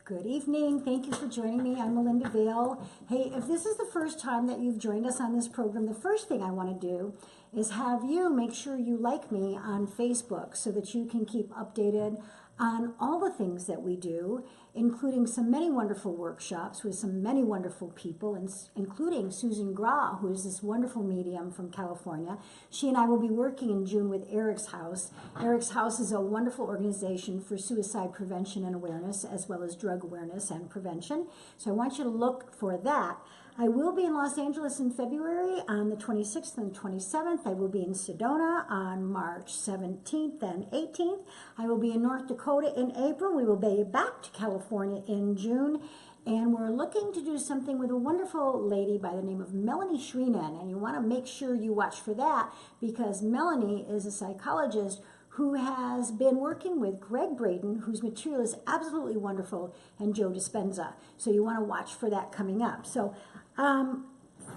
Good evening. Thank you for joining me. I'm Melinda Vail. Hey, if this is the first time that you've joined us on this program, the first thing I want to do is have you make sure you like me on Facebook so that you can keep updated on all the things that we do, including some many wonderful workshops with some many wonderful people, including Susan Gra, who is this wonderful medium from California. She and I will be working in June with Eric's House. Eric's House is a wonderful organization for suicide prevention and awareness, as well as drug awareness and prevention. So I want you to look for that. I will be in Los Angeles in February on the 26th and 27th. I will be in Sedona on March 17th and 18th. I will be in North Dakota in April. We will be back to California in June. And we're looking to do something with a wonderful lady by the name of Melanie Shreenan. And you want to make sure you watch for that because Melanie is a psychologist who has been working with Greg Braden, whose material is absolutely wonderful, and Joe Dispenza. So you want to watch for that coming up. So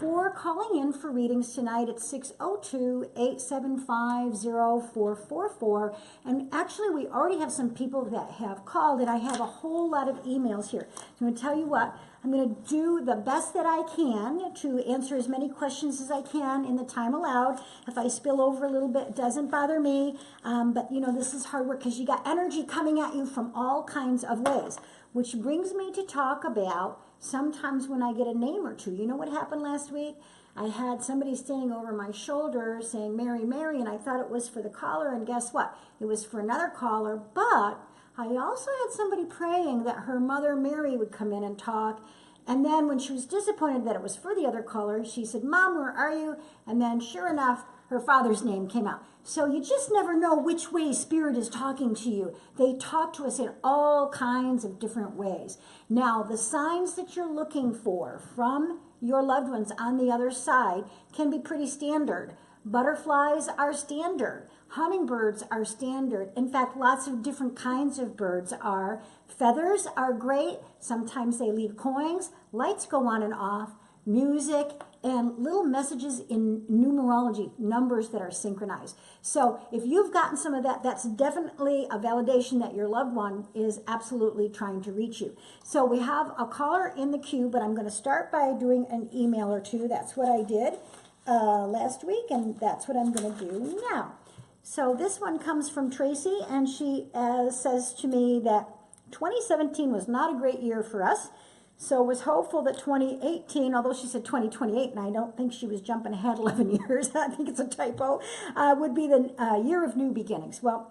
for calling in for readings tonight, it's 602-875-0444. And actually, we already have some people that have called, and I have a whole lot of emails here. So I'm going to tell you what, I'm going to do the best that I can to answer as many questions as I can in the time allowed. If I spill over a little bit, it doesn't bother me. But, you know, this is hard work because you got energy coming at you from all kinds of ways. Which brings me to talk about sometimes when I get a name or two. You know what happened last week? I had somebody standing over my shoulder saying, Mary, Mary, and I thought it was for the caller, and guess what? It was for another caller, but I also had somebody praying that her mother, Mary, would come in and talk. And then when she was disappointed that it was for the other caller, she said, Mom, where are you? And then sure enough, her father's name came out. So you just never know which way Spirit is talking to you. They talk to us in all kinds of different ways. Now, the signs that you're looking for from your loved ones on the other side can be pretty standard. Butterflies are standard. Hummingbirds are standard. In fact, lots of different kinds of birds are. Feathers are great. Sometimes they leave coins. Lights go on and off. Music, and little messages in numerology, numbers that are synchronized. So if you've gotten some of that, that's definitely a validation that your loved one is absolutely trying to reach you. So we have a caller in the queue, but I'm going to start by doing an email or two. That's what I did last week, and that's what I'm going to do now. So this one comes from Tracy, and she says to me that 2017 was not a great year for us. So was hopeful that 2018, although she said 2028, and I don't think she was jumping ahead 11 years, I think it's a typo, would be the year of new beginnings. Well,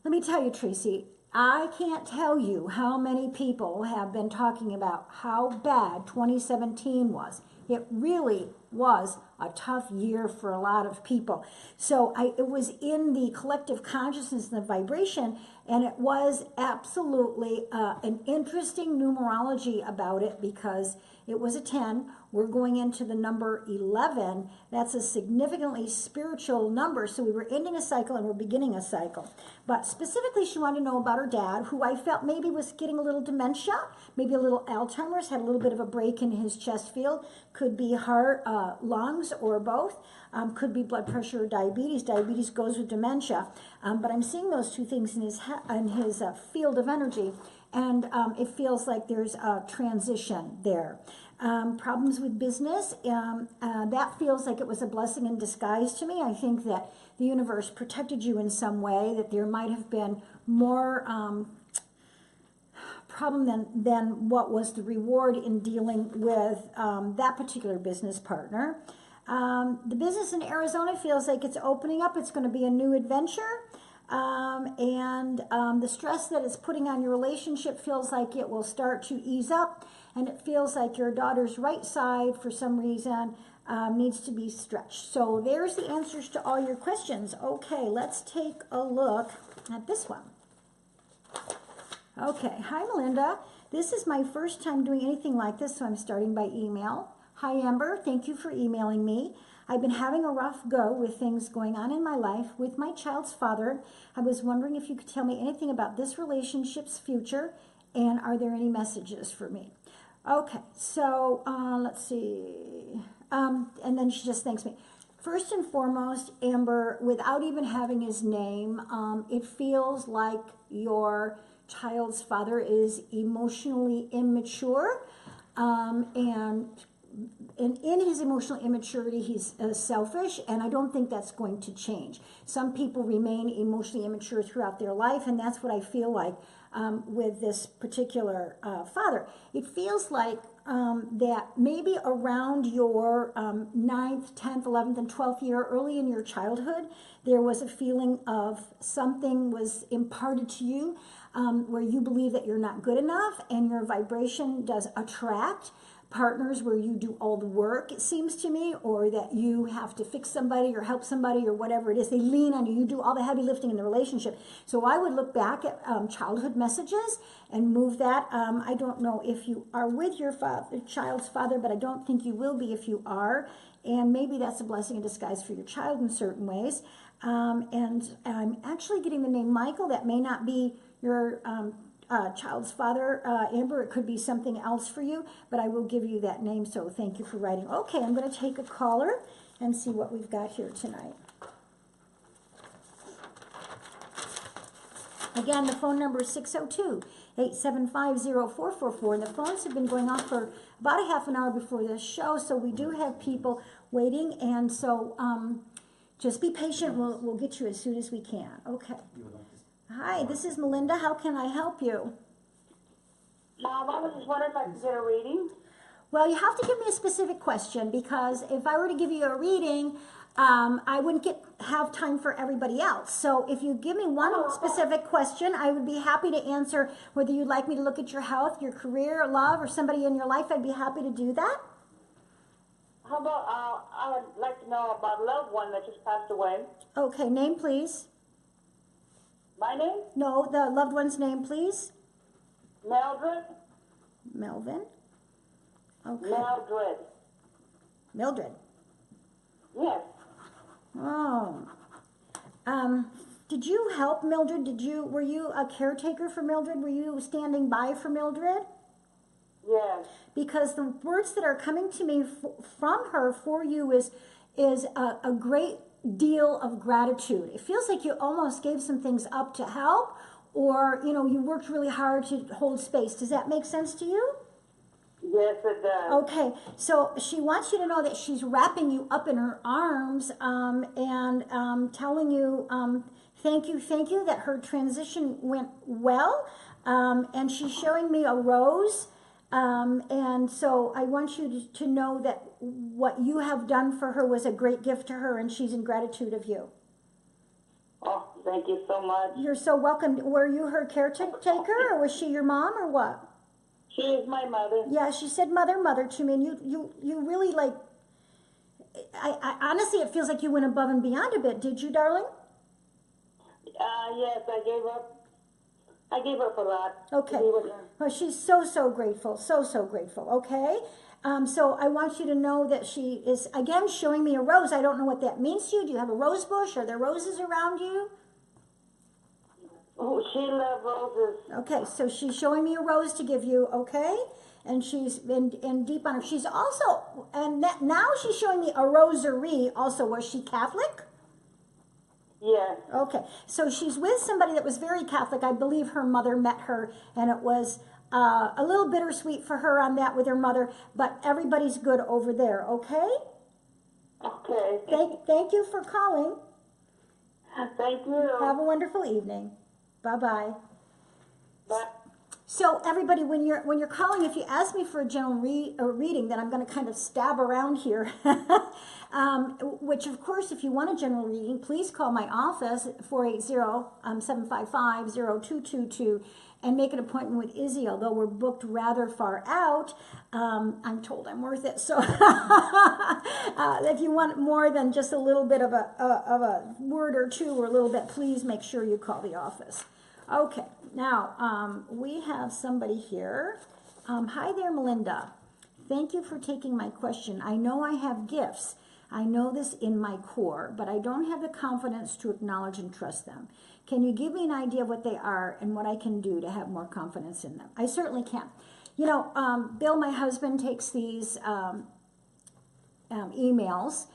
let me tell you, Tracy, I can't tell you how many people have been talking about how bad 2017 was. It really was a tough year for a lot of people. So it was in the collective consciousness and the vibration, and it was absolutely an interesting numerology about it because it was a 10. We're going into the number 11. That's a significantly spiritual number. So we were ending a cycle and we're beginning a cycle. But specifically, she wanted to know about her dad, who I felt maybe was getting a little dementia, maybe a little Alzheimer's, had a little bit of a break in his chest field. Could be heart, lungs, or both. Could be blood pressure or diabetes. Diabetes goes with dementia. But I'm seeing those two things in his field of energy. And it feels like there's a transition there. Problems with business, that feels like it was a blessing in disguise to me. I think that the universe protected you in some way, that there might have been more problem than what was the reward in dealing with that particular business partner. The business in Arizona feels like it's opening up. It's going to be a new adventure. The stress that it's putting on your relationship feels like it will start to ease up, and it feels like your daughter's right side, for some reason, needs to be stretched. So there's the answers to all your questions. Okay, let's take a look at this one. Okay, hi Melinda. This is my first time doing anything like this, so I'm starting by email. Hi Amber, thank you for emailing me. I've been having a rough go with things going on in my life with my child's father. I was wondering if you could tell me anything about this relationship's future, and are there any messages for me? Okay, so let's see. And then she just thanks me. First and foremost, Amber, without even having his name, it feels like your child's father is emotionally immature, and in his emotional immaturity, he's selfish, and I don't think that's going to change. Some people remain emotionally immature throughout their life, and that's what I feel like with this particular father. It feels like that maybe around your 9th, 10th, 11th, and 12th year, early in your childhood, there was a feeling of something was imparted to you where you believe that you're not good enough, and your vibration does attract partners where you do all the work, it seems to me, or that you have to fix somebody or help somebody or whatever it is. They lean on you. You do all the heavy lifting in the relationship. So I would look back at childhood messages and move that. I don't know if you are with your child's father, but I don't think you will be if you are. And maybe that's a blessing in disguise for your child in certain ways. And I'm actually getting the name Michael. That may not be your child's father, Amber. It could be something else for you, but I will give you that name, so thank you for writing. Okay, I'm going to take a caller and see what we've got here tonight. Again, the phone number is 602-875-0444, and the phones have been going off for about a half an hour before this show, so we do have people waiting, and so just be patient. We'll get you as soon as we can. Okay. Hi, this is Melinda. How can I help you? I was just wondering if I could get a reading. Well, you have to give me a specific question, because if I were to give you a reading, I wouldn't have time for everybody else. So if you give me one specific question, I would be happy to answer. Whether you'd like me to look at your health, your career, love, or somebody in your life, I'd be happy to do that. How about, I would like to know about a loved one that just passed away. Okay, name please. My name? No, the loved one's name please. Mildred. Melvin. Okay. Mildred. Mildred. Yes. Oh. Did you help Mildred? Were you a caretaker for Mildred? Were you standing by for Mildred? Yes. Because the words that are coming to me from her for you is a great deal of gratitude. It feels like you almost gave some things up to help, or you worked really hard to hold space. Does that make sense to you? Yes, it does. Okay, so she wants you to know that she's wrapping you up in her arms and telling you thank you, that her transition went well, and she's showing me a rose. And so I want you to know that what you have done for her was a great gift to her, and she's in gratitude of you. Oh, thank you so much. You're so welcome. Were you her caretaker, or was she your mom, or what? She is my mother. Yeah, she said mother to me, and you really, like, I honestly, it feels like you went above and beyond a bit. Did you, darling? Yes, I gave up a lot. Okay. Well, she's so grateful, so grateful. Okay. So I want you to know that she is, again, showing me a rose. I don't know what that means to you. Do you have a rose bush? Are there roses around you? Oh, she loves roses. Okay, so she's showing me a rose to give you, okay? And she's in deep honor. She's also, and now she's showing me a rosary also. Was she Catholic? Yes. Okay, so she's with somebody that was very Catholic. I believe her mother met her, and it was a little bittersweet for her on that with her mother, but everybody's good over there, okay? Okay. Thank you for calling. Thank you. Have a wonderful evening. Bye-bye. Bye. So everybody, when you're calling, if you ask me for a general reading, then I'm going to kind of stab around here. Which, of course, if you want a general reading, please call my office at 480-755-0222 and make an appointment with Izzy. Although we're booked rather far out, I'm told I'm worth it. So if you want more than just a little bit of a word or two or a little bit, please make sure you call the office. Okay, now we have somebody here. Hi there, Melinda. Thank you for taking my question. I know I have gifts. I know this in my core, but I don't have the confidence to acknowledge and trust them. Can you give me an idea of what they are and what I can do to have more confidence in them? I certainly can. You know, Bill, my husband, takes these emails,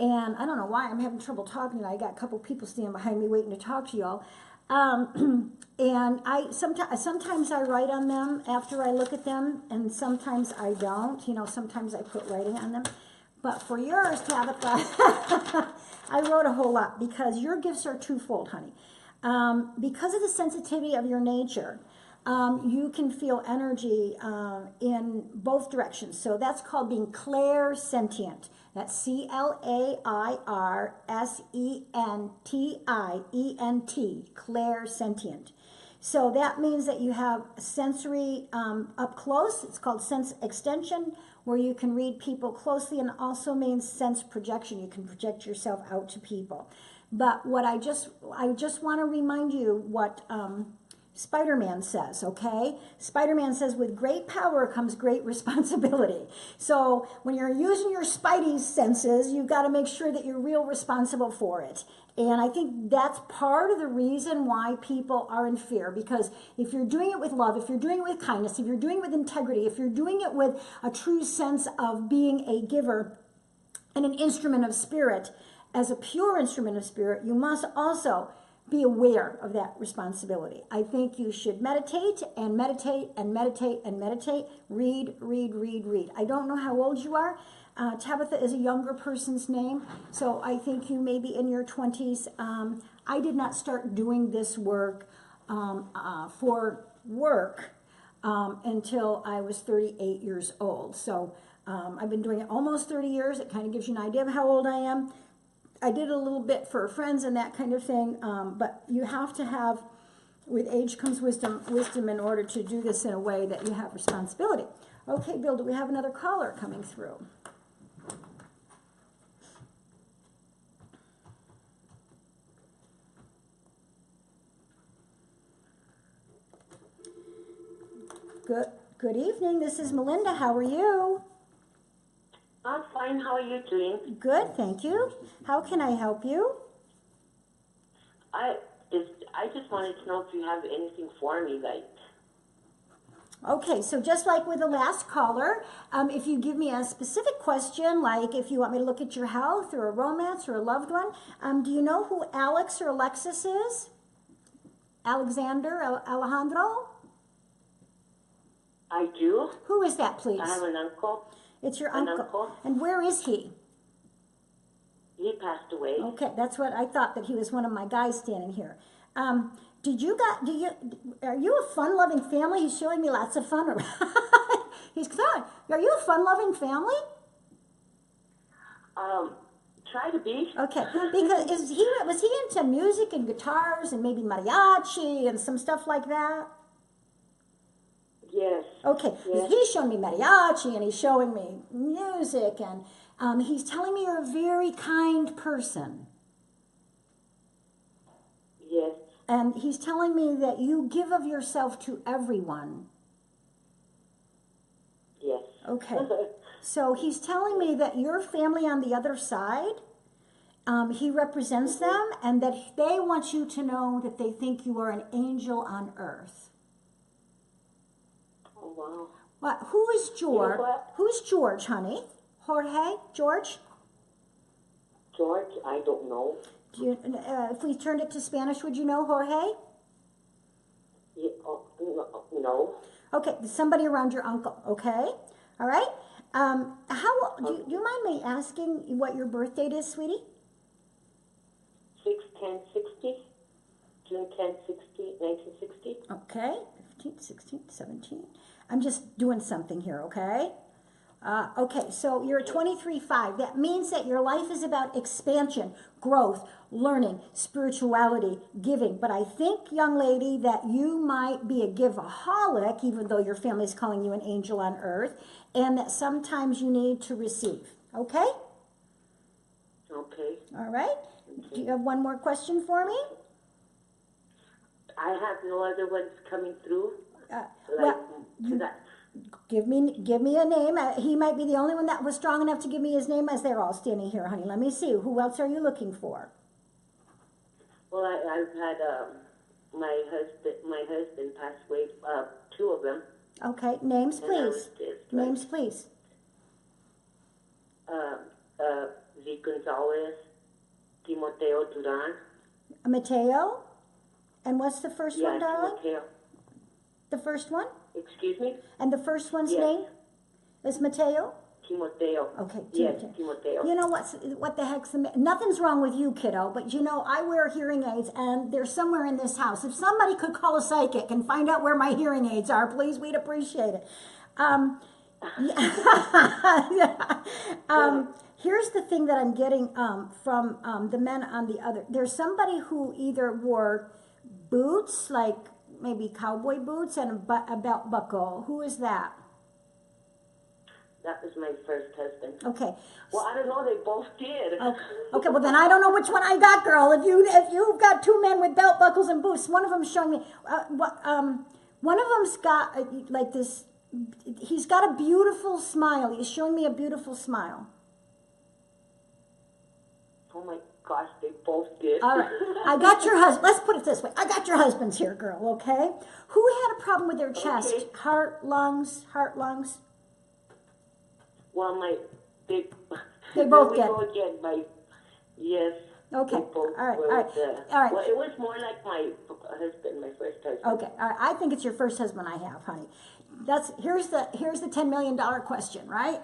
and I don't know why I'm having trouble talking. I got a couple people standing behind me waiting to talk to y'all. And sometimes I write on them after I look at them, and sometimes I don't. You know, sometimes I put writing on them. But for yours, Tabitha, I wrote a whole lot because your gifts are twofold, honey. Because of the sensitivity of your nature, you can feel energy in both directions. So that's called being clairsentient. That's clairsentient, clairsentient. So that means that you have sensory up close. It's called sense extension, where you can read people closely, and also means sense projection. You can project yourself out to people. But what I just want to remind you what Spider-Man says, okay? Spider-Man says, with great power comes great responsibility. So when you're using your spidey senses, you've got to make sure that you're real responsible for it. And I think that's part of the reason why people are in fear. Because if you're doing it with love, if you're doing it with kindness, if you're doing it with integrity, if you're doing it with a true sense of being a giver and an instrument of spirit, as a pure instrument of spirit, you must also be aware of that responsibility. I think you should meditate and meditate and meditate and meditate. Read, read, read, read. I don't know how old you are. Tabitha is a younger person's name, so I think you may be in your 20s. I did not start doing this work for work until I was 38 years old. So I've been doing it almost 30 years. It kind of gives you an idea of how old I am. I did a little bit for friends and that kind of thing, but you have to have, with age comes wisdom in order to do this in a way that you have responsibility. Okay, Bill, do we have another caller coming through? Good evening. This is Melinda. How are you? I'm fine. How are you doing? Good, thank you. How can I help you? I just wanted to know if you have anything for me, like. Okay, so just like with the last caller, if you give me a specific question, like if you want me to look at your health or a romance or a loved one, do you know who Alex or Alexis is? Alexander, Alejandro? I do. Who is that, please? I have an uncle. It's your uncle. And where is he? He passed away. Okay, that's what I thought, that he was one of my guys standing here. Are you a fun-loving family? He's showing me lots of fun. He's fun. Are you a fun-loving family? Try to be. Okay, because was he into music and guitars and maybe mariachi and some stuff like that? Yes. Okay, yes. He's showing me mariachi and he's showing me music, and he's telling me you're a very kind person. Yes. And he's telling me that you give of yourself to everyone. Yes. Okay. So he's telling me that your family on the other side, he represents them, and that they want you to know that they think you are an angel on earth. Oh, wow. What? Who is George? You know what? Who's George, honey? Jorge? George? George, I don't know. If we turned it to Spanish, would you know Jorge? Yeah, no. Okay, somebody around your uncle, okay? All right? Do you mind me asking what your birth date is, sweetie? 6/10/60, June 10/60, 1960. Okay, 15, 16, 17. I'm just doing something here, okay? Okay, so you're 23/5. That means that your life is about expansion, growth, learning, spirituality, giving. But I think, young lady, that you might be a giveaholic, even though your family is calling you an angel on earth, and that sometimes you need to receive. Okay? Okay. All right. Do you have one more question for me? I have no other ones coming through. Give me a name. He might be the only one that was strong enough to give me his name, as they're all standing here, honey. Let me see. Who else are you looking for? Well, I've had my husband passed away. Two of them. Okay, names, please. Names, please. V. Gonzalez, Timoteo Duran. Mateo And what's the first Yeah, one, darling? Timoteo. The first one? Excuse me? And the first one's Yes. name is Mateo? Timoteo. Okay, Yes, Timoteo. Timoteo. You know what the heck's nothing's wrong with you, kiddo, but you know, I wear hearing aids and they're somewhere in this house. If somebody could call a psychic and find out where my hearing aids are, please, we'd appreciate it. Here's the thing that I'm getting from the men on the other. There's somebody who either wore boots, like maybe cowboy boots, and a belt buckle. Who is that? That was my first husband. Okay. Well, I don't know. They both did. Okay. Well, then I don't know which one I got, girl. If you've got two men with belt buckles and boots, one of them's showing me. One of them's got like this. He's got a beautiful smile. He's showing me a beautiful smile. Oh my gosh, they both did. All right. I got your husband. Let's put it this way. I got your husband's here, girl, okay? Who had a problem with their chest? Okay. Heart, lungs? Well, They both there did. we go again. Yes. Okay. They both All right. were All right. the- All right. Well, it was more like my husband, my first husband. Okay. All right. I think it's your first husband I have, honey. Here's the $10 million question, right?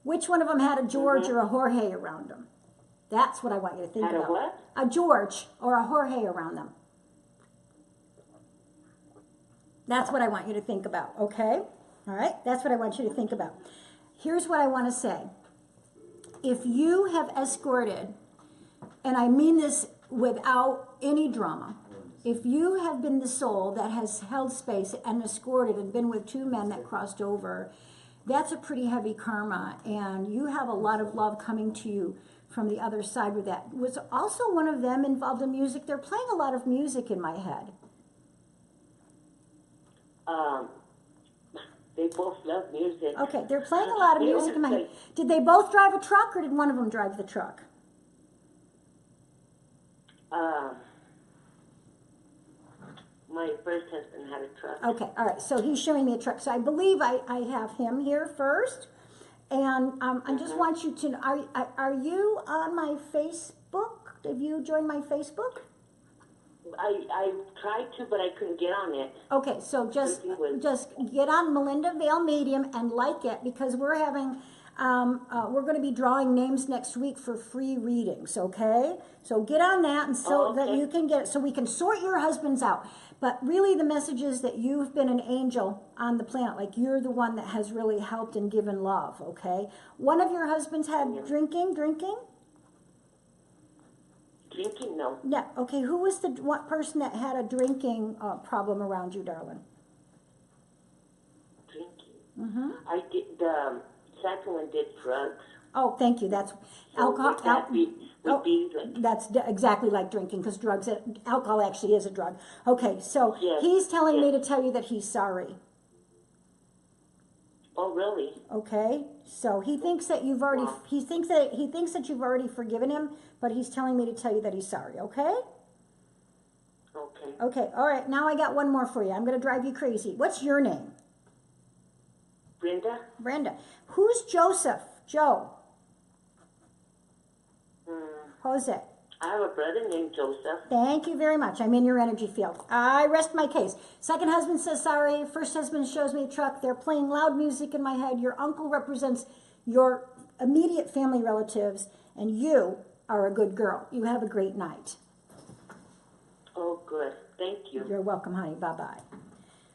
Which one of them had a George or a Jorge around them? That's what I want you to think Had a about. what? A George or a Jorge around them. That's what I want you to think about, okay? All right? That's what I want you to think about. Here's what I want to say. If you have escorted, and I mean this without any drama, if you have been the soul that has held space and escorted and been with two men that crossed over, that's a pretty heavy karma, and you have a lot of love coming to you from the other side with that. Was also one of them involved in music? They're playing a lot of music in my head. They both love music. Okay, they're playing a lot of music in my head. Did they both drive a truck, or did one of them drive the truck? My first husband had a truck. Okay, all right, so he's showing me a truck. So I believe I have him here first. And I just want you to know, are you on my Facebook? Have you joined my Facebook? I tried to, but I couldn't get on it. Okay, so just get on Melinda Vail Medium and like it, because we're having, we're going to be drawing names next week for free readings, okay? So get on that, and so that you can get it, so we can sort your husbands out. But really the message is that you've been an angel on the planet, like you're the one that has really helped and given love, okay? One of your husbands had drinking? Drinking, no. Yeah, okay, who was the one person that had a drinking problem around you, darling? Drinking. I did, the second one did drugs. Oh, thank you, that's alcohol. That's exactly like drinking, because alcohol actually is a drug. Okay, so he's telling me to tell you that he's sorry. Oh, really? Okay, so he thinks that you've already, he thinks that you've already forgiven him, but he's telling me to tell you that he's sorry, okay? Okay. Okay, all right, now I got one more for you. I'm going to drive you crazy. What's your name? Brenda? Brenda. Who's Joseph? Joe? Jose. I have a brother named Joseph. Thank you very much. I'm in your energy field. I rest my case. Second husband says sorry. First husband shows me a truck. They're playing loud music in my head. Your uncle represents your immediate family relatives, and you are a good girl. You have a great night. Oh, good. Thank you. You're welcome, honey. Bye-bye.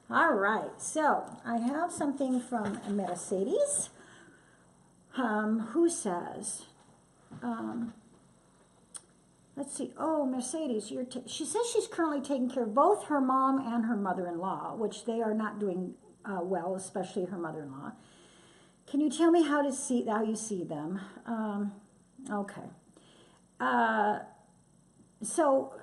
All right. So I have something from Mercedes, who says... let's see. Oh, Mercedes, she says she's currently taking care of both her mom and her mother-in-law, which they are not doing well, especially her mother-in-law. Can you tell me how you see them? Okay. So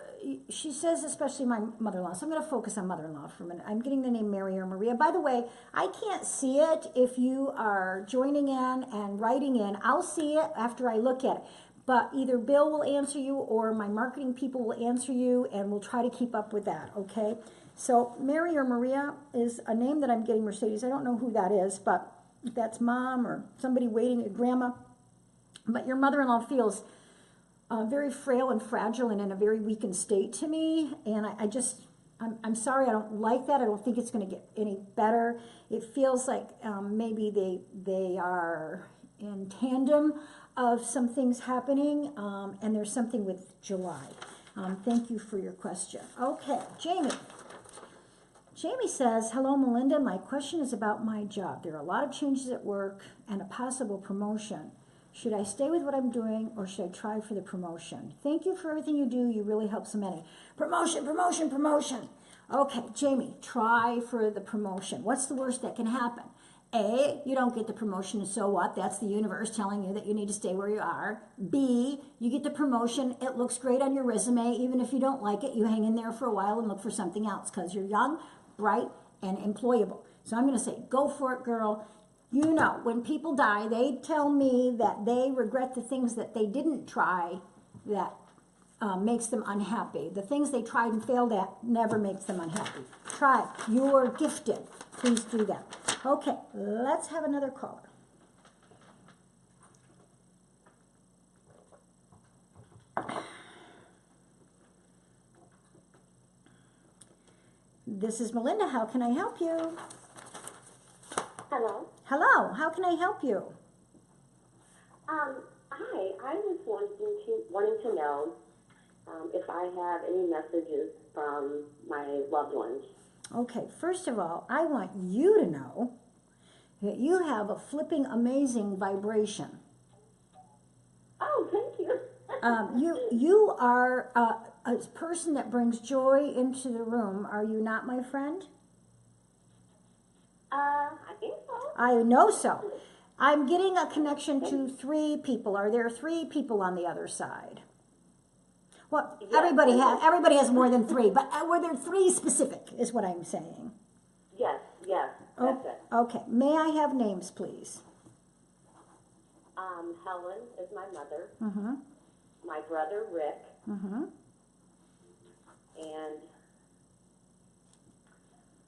she says, especially my mother-in-law. So I'm going to focus on mother-in-law for a minute. I'm getting the name Mary or Maria. By the way, I can't see it if you are joining in and writing in. I'll see it after I look at it. But either Bill will answer you or my marketing people will answer you, and we'll try to keep up with that, okay? So Mary or Maria is a name that I'm getting, Mercedes. I don't know who that is, but if that's mom or somebody waiting, a grandma. But your mother-in-law feels very frail and fragile and in a very weakened state to me. And I just I'm sorry, I don't like that. I don't think it's going to get any better. It feels like maybe they are in tandem of some things happening, and there's something with July. Thank you for your question. Okay, Jamie. Jamie says, hello, Melinda. My question is about my job. There are a lot of changes at work and a possible promotion. Should I stay with what I'm doing or should I try for the promotion? Thank you for everything you do. You really help so many. Promotion, promotion, promotion. Okay, Jamie, try for the promotion. What's the worst that can happen? A, you don't get the promotion, and so what? That's the universe telling you that you need to stay where you are. B, you get the promotion. It looks great on your resume. Even if you don't like it, you hang in there for a while and look for something else because you're young, bright, and employable. So I'm going to say, go for it, girl. You know, when people die, they tell me that they regret the things that they didn't try that makes them unhappy. The things they tried and failed at never makes them unhappy. Try. You're gifted. Please do that. Okay, let's have another caller. This is Melinda. How can I help you? Hello. Hello. How can I help you? Hi. I was wanting to know if I have any messages from my loved ones. Okay, first of all, I want you to know that you have a flipping amazing vibration. Oh, thank you. You are a person that brings joy into the room. Are you not, my friend? I think so. I know so. I'm getting a connection to 3 people. Are there 3 people on the other side? Well, Yes. everybody has more than 3, but were there 3 specific, is what I'm saying. Yes, that's it. Okay, may I have names, please? Helen is my mother. Mm-hmm. My brother Rick, Mm-hmm. and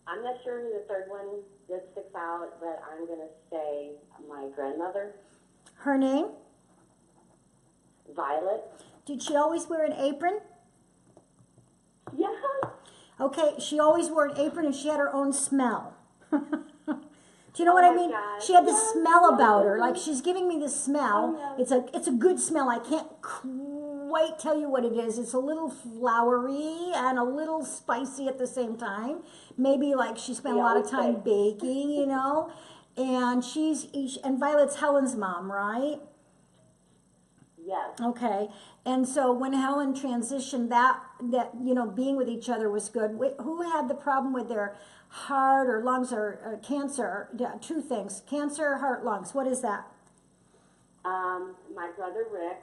I'm not sure who the third one just sticks out, but I'm gonna say my grandmother, Her name? Violet. Did she always wear an apron? Yeah. Okay, she always wore an apron and she had her own smell. Do you know Oh what I my mean? gosh. She had this Yes, smell yes, about her. mhm. Like she's giving me this smell. Oh, It's a good smell. I can't quite tell you what it is. It's a little flowery and a little spicy at the same time. Maybe like she spent a lot of always time say. baking, you know. And and Violet's Helen's mom, right? Yes. Okay, and so when Helen transitioned, that being with each other was good. Who had the problem with their heart or lungs or cancer? 2 things: cancer, heart, lungs. What is that? My brother Rick,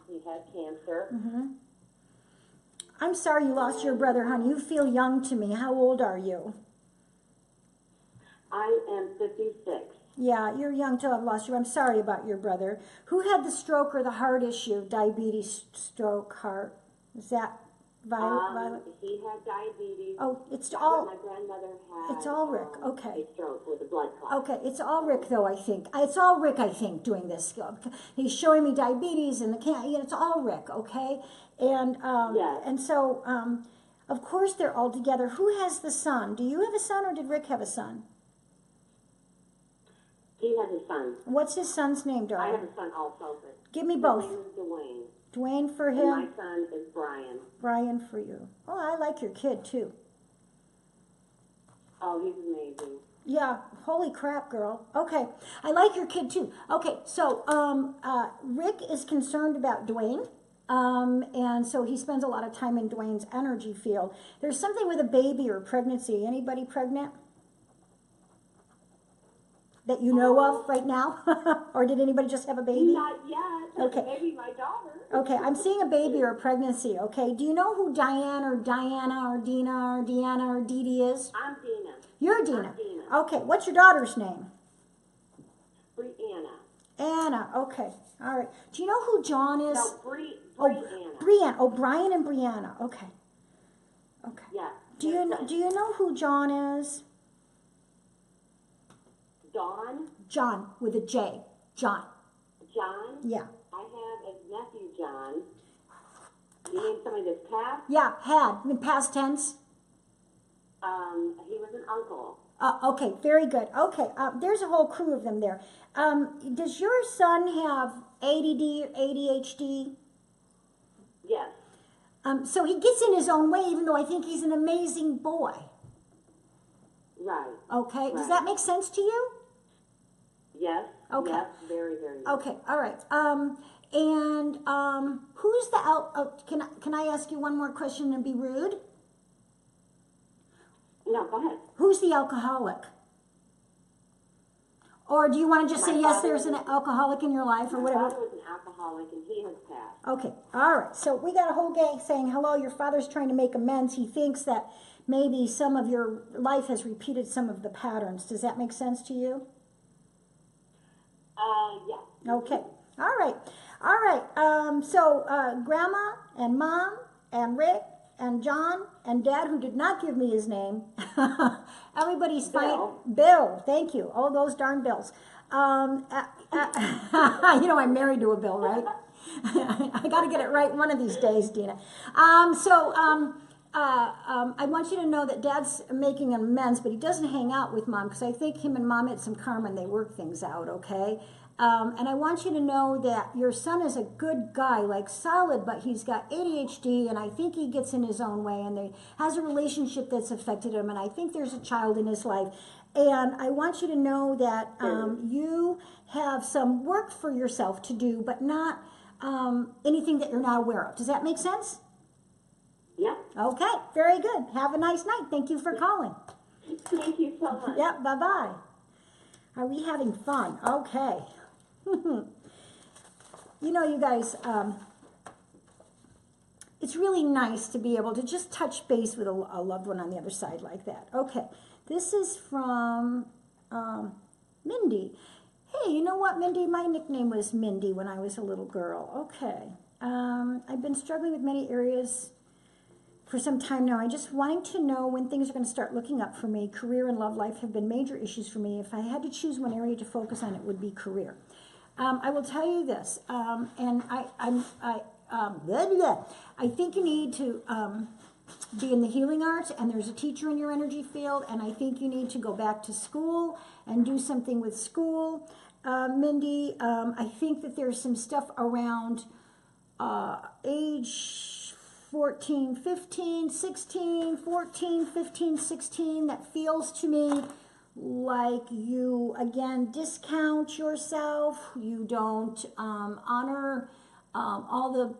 he had cancer. I'm sorry you lost your brother, hon. You feel young to me. How old are you? I am 56. Yeah, you're young to have lost you. I'm sorry about your brother. Who had the stroke or the heart issue? Diabetes, stroke, heart. Is that Violet? He had diabetes. Oh, it's But all. my grandmother had. It's all Rick. Okay. A stroke with a blood clot. Okay, it's all Rick though, I think. It's all Rick, I think, doing this. He's showing me diabetes and it's all Rick, okay? And Yes. and so of course they're all together. Who has the son? Do you have a son or did Rick have a son? He has a son. What's his son's name, I have darling? a son also, but Give me his both. name is Dwayne. Dwayne for And my him, son is Brian. Brian for you. Oh, I like your kid too. Oh, he's amazing. Yeah, holy crap, girl. Okay, I like your kid too. Okay, so Rick is concerned about Dwayne, and so he spends a lot of time in Dwayne's energy field. There's something with a baby or pregnancy. Anybody pregnant that you know of right now? Or did anybody just have a baby? Not yet. Okay. Maybe my daughter. Okay, I'm seeing a baby or a pregnancy, okay? Do you know who Diane or Diana or Dina or Deanna or Dee Dee is? I'm Dina. You're Dina. I'm Dina. Okay, what's your daughter's name? Brianna. Anna, okay, all right. Do you know who John is? No, Oh, Brianna. Brianna. Oh, Brian and Brianna. Okay. Okay. Yeah. Do you know who John is? Dawn? John with a J. John. John? Yeah. I have a nephew, John. You mean somebody that's passed? Yeah, had in past tense. He was an uncle. Okay, very good. Okay, there's a whole crew of them there. Does your son have ADD or ADHD? Yes. So he gets in his own way, even though I think he's an amazing boy. Right. Okay, does Right. that make sense to you? Yes. Okay. Yes. Very, very. Okay, all right. Who's the can I ask you one more question and be rude? No, go ahead. Who's the alcoholic? Or do you want to just My say yes, father there's an alcoholic in your life or My whatever? father was an alcoholic, and he has passed. Okay, all right. So we got a whole gang saying, hello, your father's trying to make amends. He thinks that maybe some of your life has repeated some of the patterns. Does that make sense to you? Yeah. Okay, all right. All right, so Grandma and Mom and Rick and John and Dad, who did not give me his name. Everybody's fine. Bill, thank you. Oh, those darn Bills. You know, I'm married to a Bill, right? I got to get it right one of these days, Dina. I want you to know that Dad's making amends, but he doesn't hang out with Mom because I think him and Mom had some karma and they work things out, okay? And I want you to know that your son is a good guy, like solid, but he's got ADHD, and I think he gets in his own way, and he has a relationship that's affected him, and I think there's a child in his life. And I want you to know that you have some work for yourself to do, but not anything that you're not aware of. Does that make sense? Yeah. Okay, very good. Have a nice night. Thank you for calling. Thank you so much. Yep, bye-bye. Are we having fun? Okay. You know, you guys, it's really nice to be able to just touch base with a loved one on the other side like that. Okay, this is from Mindy. Hey, you know what, Mindy? My nickname was Mindy when I was a little girl. Okay. I've been struggling with many areas for some time now. I'm just wanting to know when things are going to start looking up for me. Career and love life have been major issues for me. If I had to choose one area to focus on, it would be career. I will tell you this, and I think you need to be in the healing arts, and there's a teacher in your energy field, and I think you need to go back to school and do something with school. Mindy, I think that there's some stuff around age 14, 15, 16, 14, 15, 16 that feels to me like you, again, discount yourself. You don't honor all the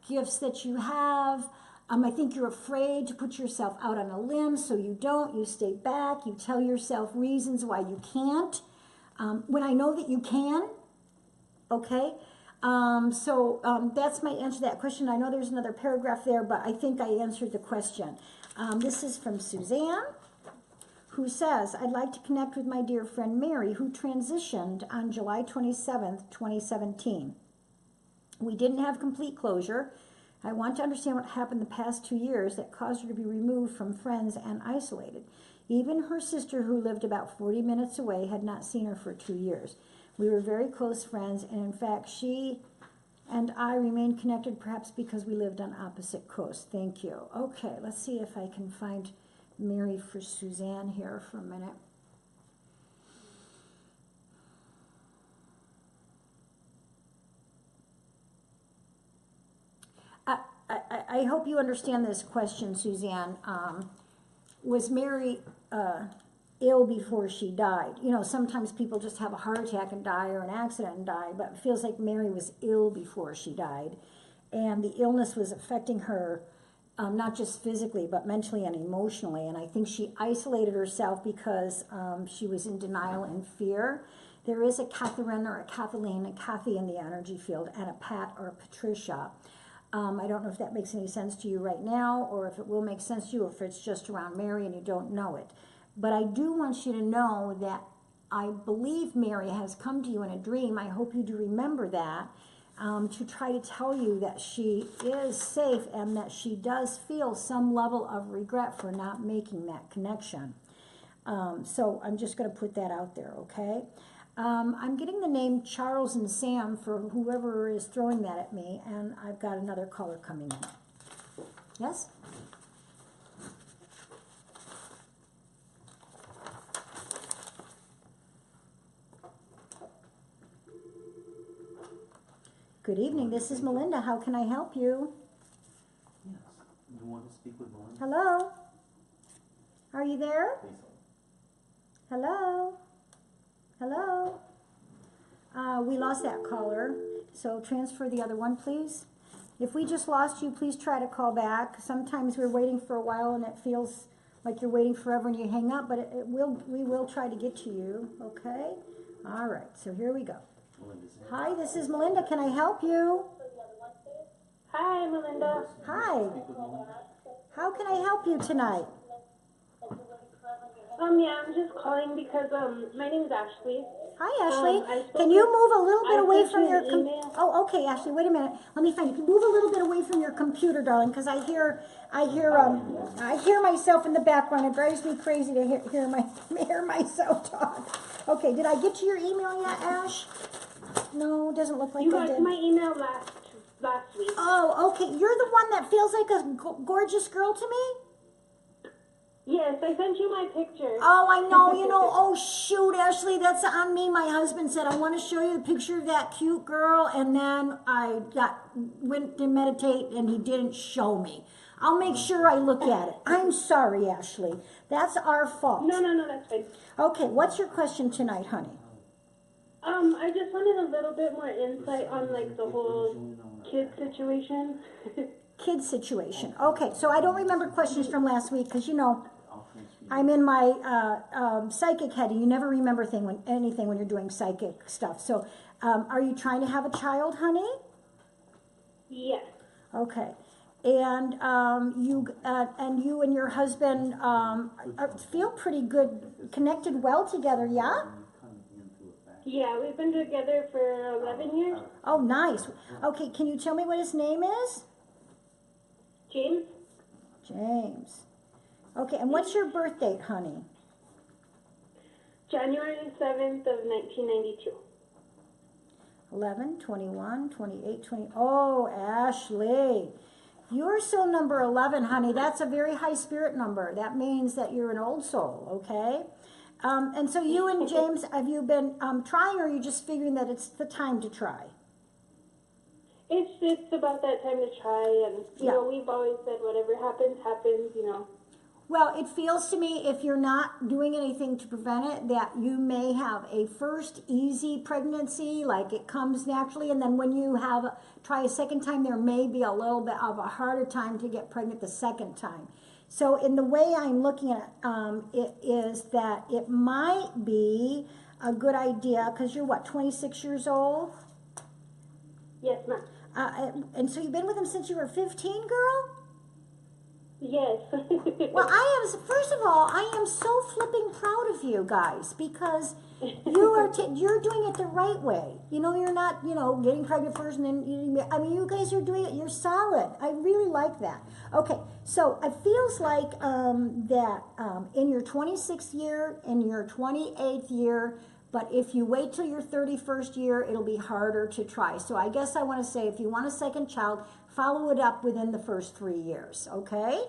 gifts that you have. I think you're afraid to put yourself out on a limb, so you don't. You stay back. You tell yourself reasons why you can't. When I know that you can, okay? That's my answer to that question. I know there's another paragraph there, but I think I answered the question. This is from Suzanne, who says, I'd like to connect with my dear friend Mary, who transitioned on July 27th, 2017. We didn't have complete closure. I want to understand what happened the past 2 years that caused her to be removed from friends and isolated. Even her sister, who lived about 40 minutes away, had not seen her for 2 years. We were very close friends, and in fact, she and I remained connected, perhaps because we lived on opposite coasts. Thank you. Okay, let's see if I can find Mary for Suzanne here for a minute. I hope you understand this question, Suzanne. Was Mary ill before she died? You know, sometimes people just have a heart attack and die, or an accident and die, but it feels like Mary was ill before she died. And the illness was affecting her, not just physically, but mentally and emotionally. And I think she isolated herself because she was in denial and fear. There is a Catherine or a Kathleen, a Kathy in the energy field, and a Pat or a Patricia. I don't know if that makes any sense to you right now, or if it will make sense to you, or if it's just around Mary and you don't know it. But I do want you to know that I believe Mary has come to you in a dream. I hope you do remember that, to try to tell you that she is safe and that she does feel some level of regret for not making that connection. So I'm just going to put that out there, okay? I'm getting the name Charles and Sam for whoever is throwing that at me, and I've got another caller coming in. Yes? Good evening, this is Melinda. How can I help you? Yes. You want to speak with Melinda? Hello? Are you there? Please hold. Hello? Hello? We lost that caller, so transfer the other one, please. If we just lost you, please try to call back. Sometimes we're waiting for a while and it feels like you're waiting forever and you hang up, but we will try to get to you, okay? All right, so here we go. Melinda's here. Hi, this is Melinda. Can I help you? Hi, Melinda. Hi. Speak with Melinda? How can I help you tonight? Yeah, I'm just calling because, my name is Ashley. Hi, Ashley. I spoke Can you with- move a little bit I away sent from you your an email. Oh, okay, Ashley. Wait a minute. Let me find you. Can you move a little bit away from your computer, darling? Because I hear myself in the background. It drives me crazy to hear myself talk. Okay. Did I get to your email yet, Ash? No, doesn't look like You I got did. my email last week. Oh, okay. You're the one that feels like a gorgeous girl to me? Yes, I sent you my picture. Oh, I know, oh shoot, Ashley, that's on me. My husband said, I want to show you the picture of that cute girl, and then I went to meditate and he didn't show me. I'll make sure I look at it. I'm sorry, Ashley. That's our fault. No, that's fine. Okay, what's your question tonight, honey? I just wanted a little bit more insight on, like, the whole kid situation. Kid situation. Okay, so I don't remember questions from last week because, I'll transfer you. I'm in my psychic head, and you never remember anything when you're doing psychic stuff. So, are you trying to have a child, honey? Yes. Okay, and you and your husband feel pretty good, connected well together, yeah? Yeah, we've been together for 11 years. Oh, nice. Okay, can you tell me what his name is? James? James. Okay, and what's your birth date, honey? January 7th of 1992. 11, 21, 28, 20. Oh, Ashley. You're soul number 11, honey. That's a very high spirit number. That means that you're an old soul, okay? And so you and James, have you been trying, or are you just figuring that it's the time to try? It's about that time to try, and, you Yeah. know, we've always said whatever happens, happens, you know. Well, it feels to me, if you're not doing anything to prevent it, that you may have a first easy pregnancy, like it comes naturally, and then when you try a second time, there may be a little bit of a harder time to get pregnant the second time. So in the way I'm looking at it is that it might be a good idea, because you're what, 26 years old? Yes, ma'am. And so you've been with him since you were 15, girl? Yes. Well, first of all, I am so flipping proud of you guys, because you're doing it the right way. You're not, getting pregnant first and then you guys are doing it. You're solid. I really like that. Okay, so it feels like that in your 26th year, in your 28th year, but if you wait till your 31st year, it'll be harder to try. So I guess I want to say, if you want a second child, follow it up within the first 3 years, okay?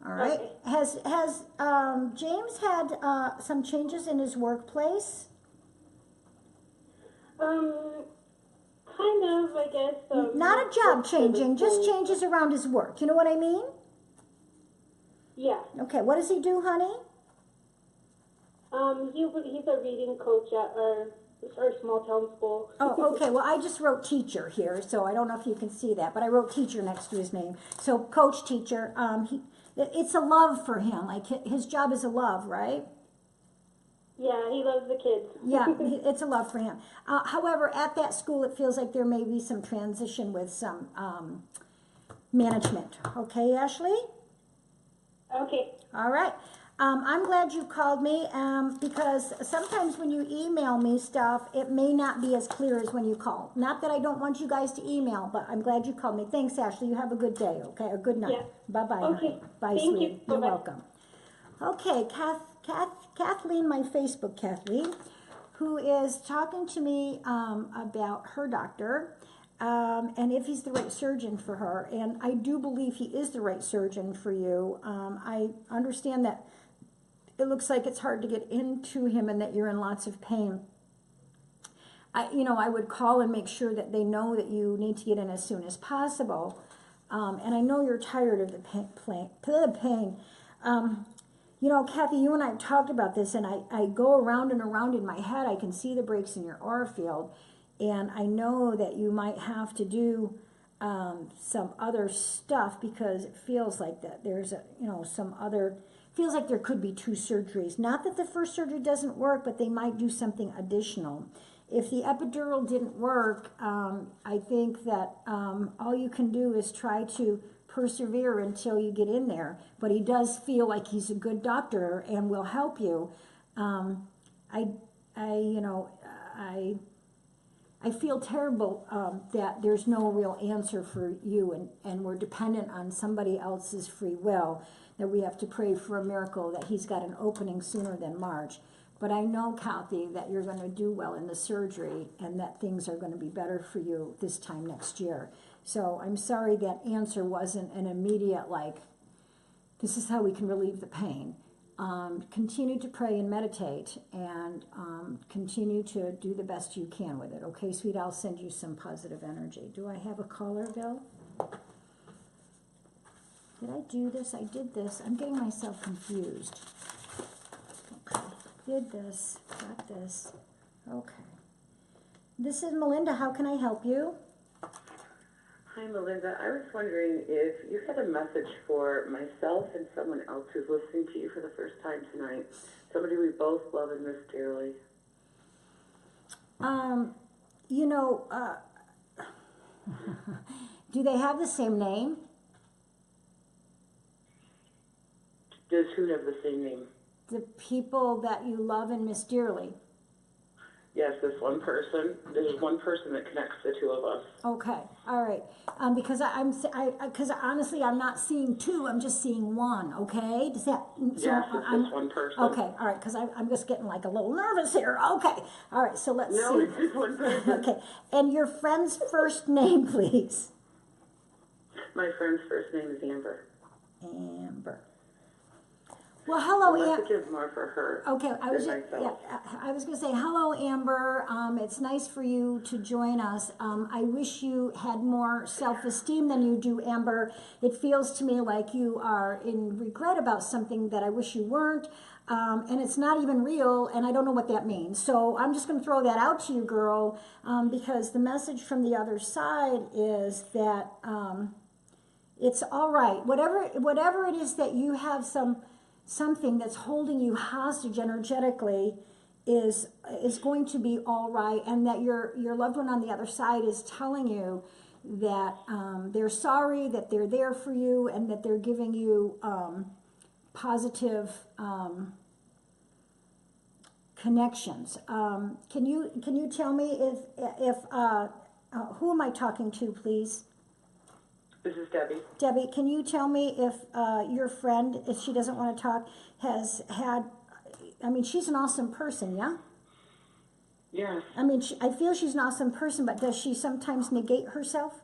All right. Okay. Has James had some changes in his workplace? Kind of, I guess. Not a job changing, just changes around his work. You know what I mean? Yeah. Okay, what does he do, honey? He's a reading coach at our small town school. Oh, okay. Well, I just wrote teacher here, so I don't know if you can see that, but I wrote teacher next to his name. So coach, teacher. It's a love for him. Like his job is a love, right? Yeah, he loves the kids. Yeah, it's a love for him. However, at that school, it feels like there may be some transition with some management. Okay, Ashley? Okay. All right. I'm glad you called me because sometimes when you email me stuff, it may not be as clear as when you call. Not that I don't want you guys to email, but I'm glad you called me. Thanks, Ashley. You have a good day, okay? A good night. Yeah. Bye-bye. Okay. Honey. Bye, Thank sweetie. you. You're Bye-bye. welcome. Okay, Kathleen, my Facebook Kathleen, who is talking to me about her doctor. And if he's the right surgeon for her, and I do believe he is the right surgeon for you. I understand that it looks like it's hard to get into him and that you're in lots of pain. I would call and make sure that they know that you need to get in as soon as possible. And I know you're tired of the pain. Kathy, you and I have talked about this, and I go around and around in my head. I can see the breaks in your aura field, and I know that you might have to do some other stuff, because it feels like that there's feels like there could be 2 surgeries. Not that the first surgery doesn't work, but they might do something additional. If the epidural didn't work, I think that all you can do is try to persevere until you get in there. But he does feel like he's a good doctor and will help you. I feel terrible that there's no real answer for you, and we're dependent on somebody else's free will, that we have to pray for a miracle that he's got an opening sooner than March. But I know, Kathy, that you're going to do well in the surgery, and that things are going to be better for you this time next year. So I'm sorry that answer wasn't an immediate, this is how we can relieve the pain. Continue to pray and meditate, and continue to do the best you can with it. Okay, sweet, I'll send you some positive energy. Do I have a caller, Bill? Did I do this? I did this. I'm getting myself confused. Okay, did this, got this. Okay. This is Melinda. How can I help you? Hi, Melinda. I was wondering if you had a message for myself and someone else who's listening to you for the first time tonight. Somebody we both love and miss dearly. Do they have the same name? Does who have the same name? The people that you love and miss dearly. Yes, this one person. There's one person that connects the two of us. Okay, all right. Because because honestly, I'm not seeing 2. I'm just seeing 1. Okay, does that? So Yes, it's this one person. Okay, all right. Because I'm just getting a little nervous here. Okay, all right. So let's see. No, it's just one person. Okay, and your friend's first name, please. My friend's first name is Amber. Amber. Well, hello, The Amber. message is more for her. Okay, I was than myself. going to say hello, Amber. It's nice for you to join us. I wish you had more self-esteem than you do, Amber. It feels to me like you are in regret about something that I wish you weren't, and it's not even real, and I don't know what that means. So I'm just going to throw that out to you, girl, because the message from the other side is that it's all right. Whatever it is that you have something that's holding you hostage energetically is going to be all right, and that your loved one on the other side is telling you that they're sorry, that they're there for you, and that they're giving you positive connections. Can you tell me if who am I talking to, please? This is Debbie. Debbie, can you tell me if your friend, if she doesn't want to talk, has had, she's an awesome person, yeah? Yes. I feel she's an awesome person, but does she sometimes negate herself?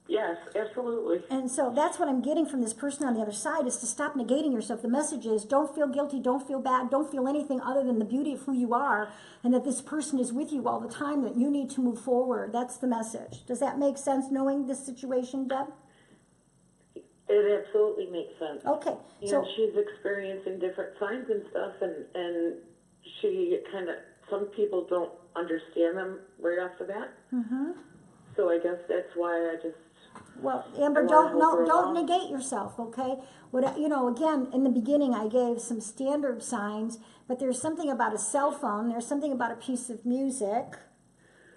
Yes, absolutely. And so that's what I'm getting from this person on the other side, is to stop negating yourself. The message is, don't feel guilty, don't feel bad, don't feel anything other than the beauty of who you are, and that this person is with you all the time, that you need to move forward. That's the message. Does that make sense, knowing this situation, Deb? It absolutely makes sense. Okay. And she's experiencing different signs and stuff, and she some people don't understand them right off the bat. Mm-hmm. So I guess that's why I just... Well, Amber, don't negate yourself, okay? Again, in the beginning, I gave some standard signs, but there's something about a cell phone. There's something about a piece of music.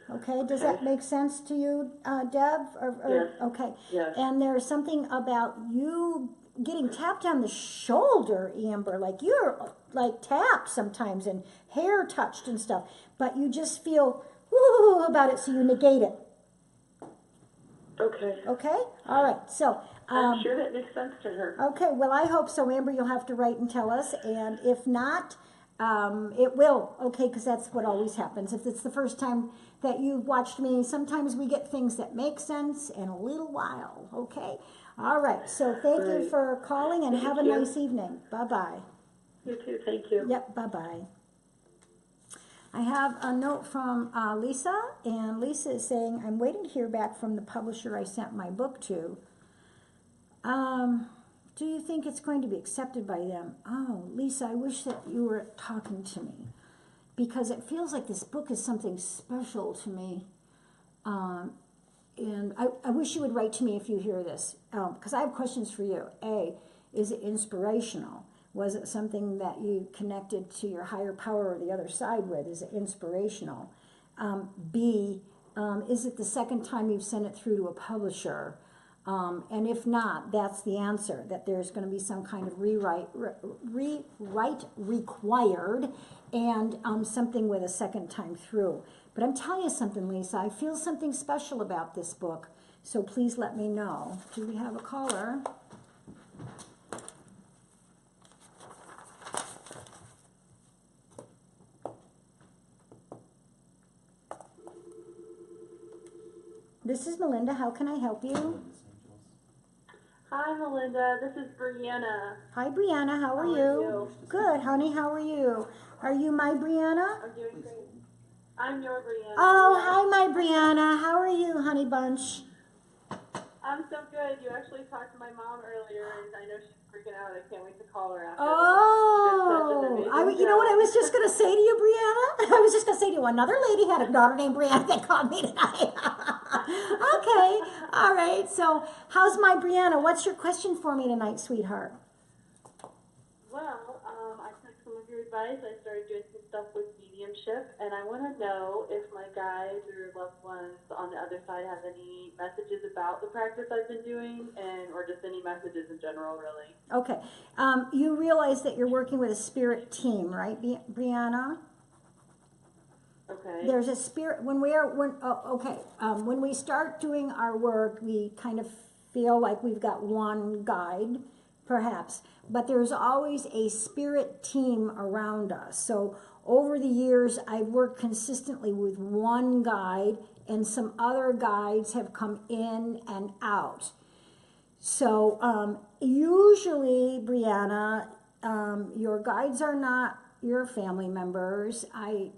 Okay, does that make sense to you, Deb? Yes. Okay. Yes. And there's something about you getting tapped on the shoulder, Amber, like you're tapped sometimes, and hair touched and stuff, but you just feel woo about it, so you negate it. Okay. Okay? All right. So, I'm sure that makes sense to her. okay. Well, I hope so, Amber. You'll have to write and tell us. And if not, it will. Okay? Because that's what always happens. If it's the first time that you've watched me, sometimes we get things that make sense in a little while. Okay? All right. So thank you for calling, and have a nice evening. Bye-bye. You too. Thank you. Yep. Bye-bye. I have a note from Lisa, and Lisa is saying, I'm waiting to hear back from the publisher I sent my book to. Do you think it's going to be accepted by them? Oh, Lisa, I wish that you were talking to me, because it feels like this book is something special to me. And I wish you would write to me if you hear this, because I have questions for you. A, is it inspirational? Was it something that you connected to your higher power or the other side with? Is it inspirational? B, is it the second time you've sent it through to a publisher? And if not, that's the answer, that there's going to be some kind of rewrite required, and something with a second time through. But I'm telling you something, Lisa, I feel something special about this book, so please let me know. Do we have a caller? This is Melinda. How can I help you? Hi, Melinda. This is Brianna. Hi, Brianna. How are How are you? you? Good, honey. How are you? Are you my Brianna? I'm doing great. I'm your Brianna. Oh, Yeah. hi, my Brianna. How are you, honey bunch? I'm so good. You actually talked to my mom earlier, and I know she's freaking out. I can't wait to call her after. Oh, you know what I was just going to say to you, Brianna? I was just going to say to you, another lady had a daughter named Brianna that called me tonight. Okay, all right. So how's my Brianna? What's your question for me tonight, sweetheart? Well, I took some of your advice. I started doing some stuff with mediumship, and I want to know if my guides or loved ones on the other side have any messages about the practice I've been doing, or just any messages in general, really. Okay. You realize that you're working with a spirit team, right, Brianna? Okay. There's a spirit when we start doing our work, we kind of feel like we've got one guide, perhaps, but there's always a spirit team around us. So over the years, I've worked consistently with one guide, and some other guides have come in and out. So usually, Brianna, your guides are not your family members. I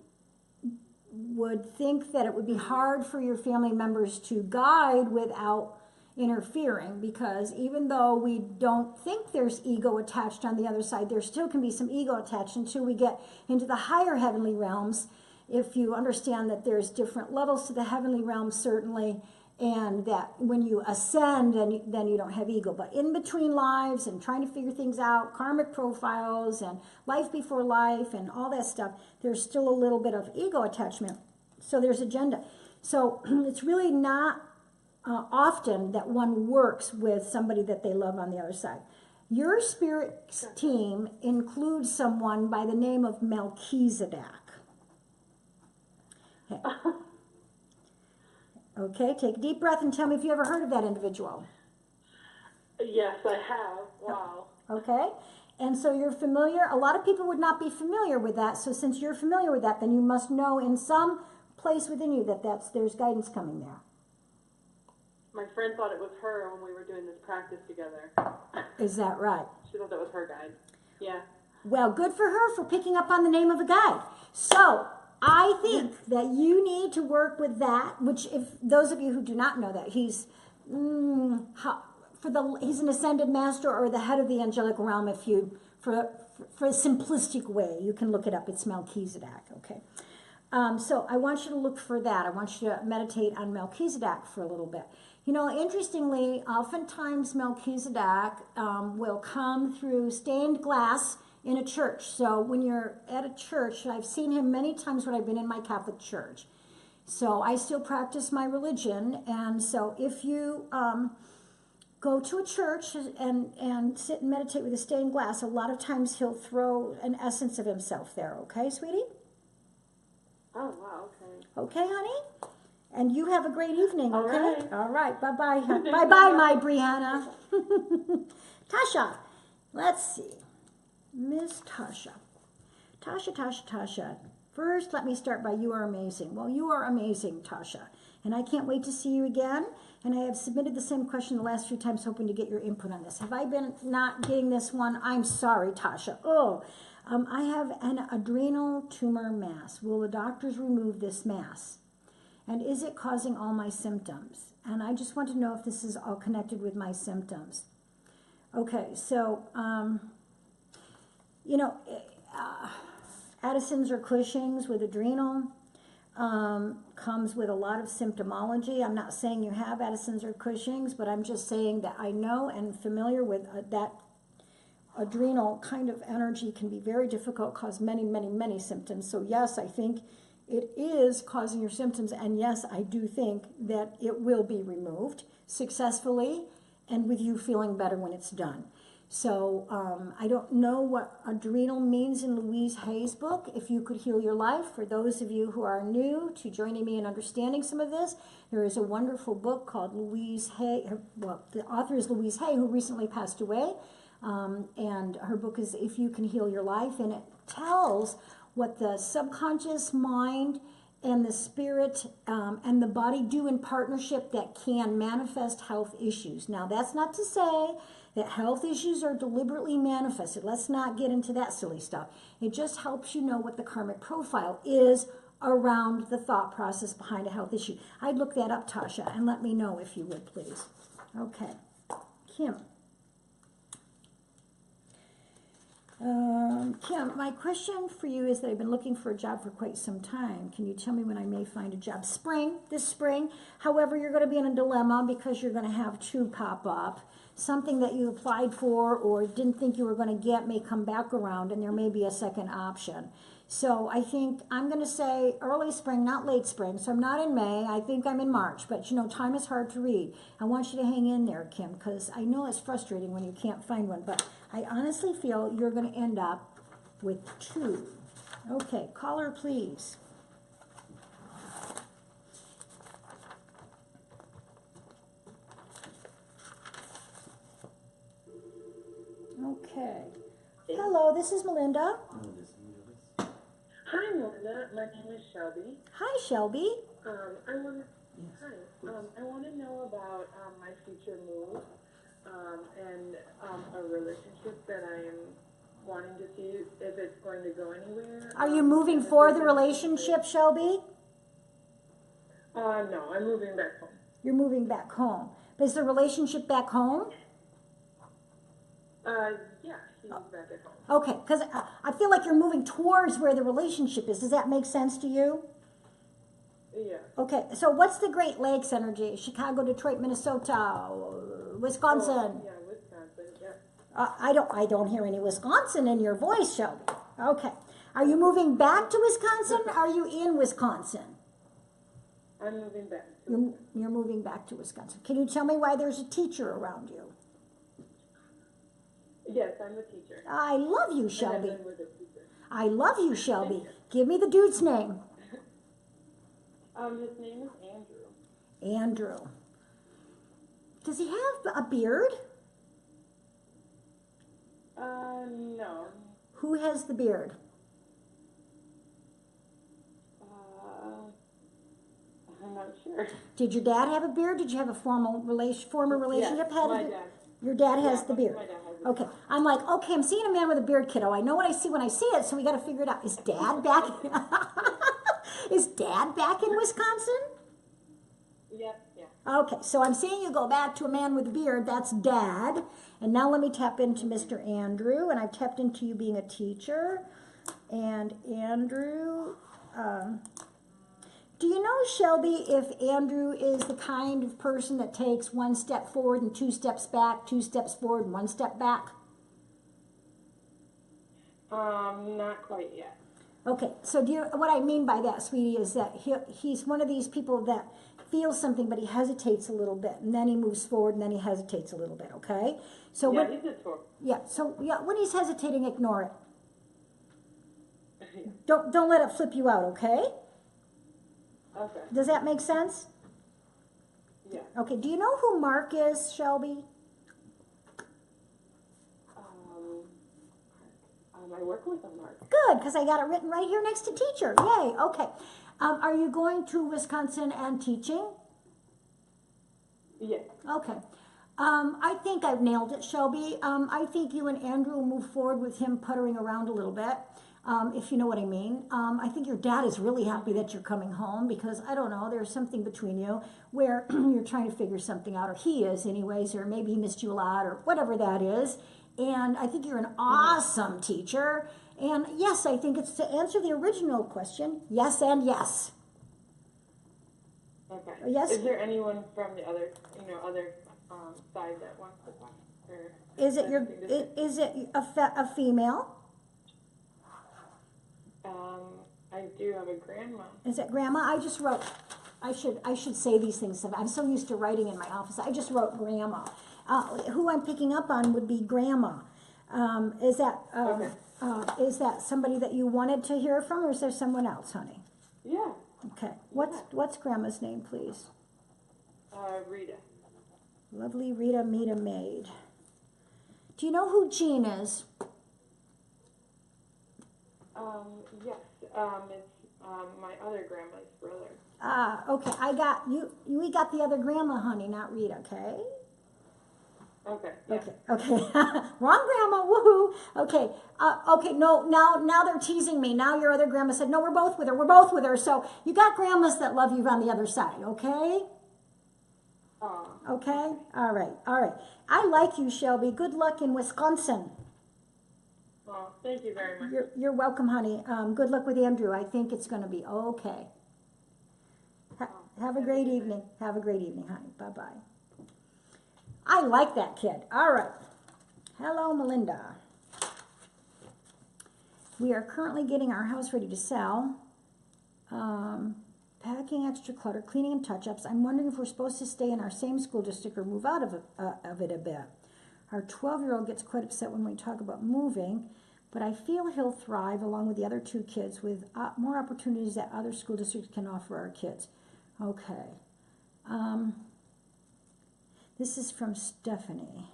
would think that it would be hard for your family members to guide without interfering, because even though we don't think there's ego attached on the other side, there still can be some ego attached until we get into the higher heavenly realms. If you understand that there's different levels to the heavenly realms, certainly, and that when you ascend, then you don't have ego. But in between lives and trying to figure things out, karmic profiles and life before life and all that stuff, there's still a little bit of ego attachment. So there's agenda. So it's really not often that one works with somebody that they love on the other side. Your spirit team includes someone by the name of Melchizedek. Okay. Okay, take a deep breath and tell me if you ever heard of that individual. Yes, I have. Wow. Okay, and so you're familiar. A lot of people would not be familiar with that. So since you're familiar with that, then you must know in some place within you that there's guidance coming there. My friend thought it was her when we were doing this practice together. Is that right? She thought that was her guide. Yeah. Well, good for her for picking up on the name of a guide. So I think that you need to work with that, which, if those of you who do not know that, he's an ascended master or the head of the angelic realm. If you, for a simplistic way, you can look it up. It's Melchizedek, okay? So I want you to look for that. I want you to meditate on Melchizedek for a little bit. You know, interestingly, oftentimes Melchizedek will come through stained glass in a church. So when you're at a church, I've seen him many times when I've been in my Catholic church. So I still practice my religion. And so if you go to a church and sit and meditate with a stained glass, a lot of times he'll throw an essence of himself there. Okay, sweetie? Oh, wow, okay. Okay, honey? And you have a great evening, All okay? right. All right, bye-bye. Bye-bye, my Brianna. Tasha, let's see. Miss Tasha. Tasha. First, let me start by you are amazing. Well, you are amazing, Tasha. And I can't wait to see you again. And I have submitted the same question the last few times, hoping to get your input on this. Have I been not getting this one? I'm sorry, Tasha. Oh, I have an adrenal tumor mass. Will the doctors remove this mass? And is it causing all my symptoms? And I just want to know if this is all connected with my symptoms. Okay, so, you know, Addison's or Cushing's with adrenal comes with a lot of symptomology. I'm not saying you have Addison's or Cushing's, but I'm just saying that I know and familiar with that adrenal kind of energy can be very difficult, cause many, many, many symptoms. So yes, I think it is causing your symptoms, and yes, I do think that it will be removed successfully and with you feeling better when it's done. So I don't know what adrenal means in Louise Hay's book, If You Could Heal Your Life. For those of you who are new to joining me in understanding some of this, there is a wonderful book called Louise Hay. Well, the author is Louise Hay, who recently passed away. And her book is If You Can Heal Your Life, and it tells what the subconscious mind and the spirit and the body do in partnership that can manifest health issues. Now, that's not to say that health issues are deliberately manifested. Let's not get into that silly stuff. It just helps you know what the karmic profile is around the thought process behind a health issue. I'd look that up, Tasha, and let me know if you would, please. Okay. Kim. Kim, my question for you is that I've been looking for a job for quite some time. Can you tell me when I may find a job? This spring. However, you're going to be in a dilemma because you're going to have two pop up. Something that you applied for or didn't think you were going to get may come back around, and there may be a second option. So I think I'm going to say early spring, not late spring. So I'm not in May. I think I'm in March. But, you know, time is hard to read. I want you to hang in there, Kim, because I know it's frustrating when you can't find one. But I honestly feel you're going to end up with two. Okay, caller, please. Okay. Hello, this is Melinda. Hi, Melinda. My name is Shelby. Hi, Shelby. I want to know about my future move and a relationship that I am wanting to see if it's going to go anywhere. Are you moving for the relationship, Shelby? No, I'm moving back home. You're moving back home. But is the relationship back home? Yeah, he's back at home. Okay, because I feel like you're moving towards where the relationship is. Does that make sense to you? Yeah. Okay, so what's the Great Lakes energy? Chicago, Detroit, Minnesota, Wisconsin. Oh, yeah, Wisconsin, yeah. I don't hear any Wisconsin in your voice, Shelby. Okay. Are you moving back to Wisconsin? Or are you in Wisconsin? I'm moving back. You're moving back to Wisconsin. Can you tell me why there's a teacher around you? Yes, I'm a teacher. I love you, Shelby. And I've been with a teacher. I love you, Shelby. Give me the dude's name. His name is Andrew. Andrew. Does he have a beard? No. Who has the beard? I'm not sure. Did your dad have a beard? Did you have a former relationship? Yes, my dad. Your dad has the beard. My dad has Okay. I'm like, okay, I'm seeing a man with a beard, kiddo. I know what I see when I see it, so we got to figure it out. Is Dad back? Is Dad back in Wisconsin? Yeah. Okay, so I'm seeing you go back to a man with a beard. That's Dad. And now let me tap into Mr. Andrew, and I've tapped into you being a teacher. And Andrew, do you know, Shelby, if Andrew is the kind of person that takes one step forward and two steps back, two steps forward and one step back? Not quite yet. Okay, so what I mean by that, sweetie, is that he's one of these people that feels something, but he hesitates a little bit, and then he moves forward, and then he hesitates a little bit, okay? So Yeah, he's a tour. when he's hesitating, ignore it. Don't let it flip you out, okay? Okay. Does that make sense? Yeah. Okay, do you know who Mark is, Shelby? I work with a Mark. Good, because I got it written right here next to teacher. Yay, okay. Are you going to Wisconsin and teaching? Yes. Okay. I think I've nailed it, Shelby. I think you and Andrew will move forward with him puttering around a little bit, if you know what I mean. I think your dad is really happy that you're coming home because, I don't know, there's something between you where you're trying to figure something out, or he is anyways, or maybe he missed you a lot, or whatever that is. And I think you're an awesome teacher. And yes, I think it's to answer the original question, yes and yes. Okay. Yes? Is there anyone from the other, other side that wants to talk? Or Is it your, anything to say? is it a female? I do have a grandma. Is it grandma? I just wrote, I should say these things. I'm so used to writing in my office. I just wrote grandma. Who I'm picking up on would be grandma. Is that somebody that you wanted to hear from, or is there someone else, honey? Yeah. Okay. What's grandma's name, please? Rita. Lovely Rita Mita Maid. Do you know who Jean is? Yes. It's my other grandma's brother. Okay. I got you. We got the other grandma, honey, not Rita. Okay. Okay. Yeah. Okay. Wrong grandma. Woohoo. Okay. Okay. No. Now they're teasing me. Now your other grandma said, no, we're both with her. We're both with her. So you got grandmas that love you on the other side. Okay. Okay. All right. I like you, Shelby. Good luck in Wisconsin. Well, thank you very much. You're welcome, honey. Good luck with Andrew. I think it's going to be okay. Have a great evening. Have a great evening, honey. Bye-bye. I like that kid. All right. Hello, Melinda. We are currently getting our house ready to sell. Packing extra clutter, cleaning and touch-ups. I'm wondering if we're supposed to stay in our same school district or move out of it a bit. Our 12-year-old gets quite upset when we talk about moving, but I feel he'll thrive along with the other two kids with more opportunities that other school districts can offer our kids. Okay. This is from Stephanie.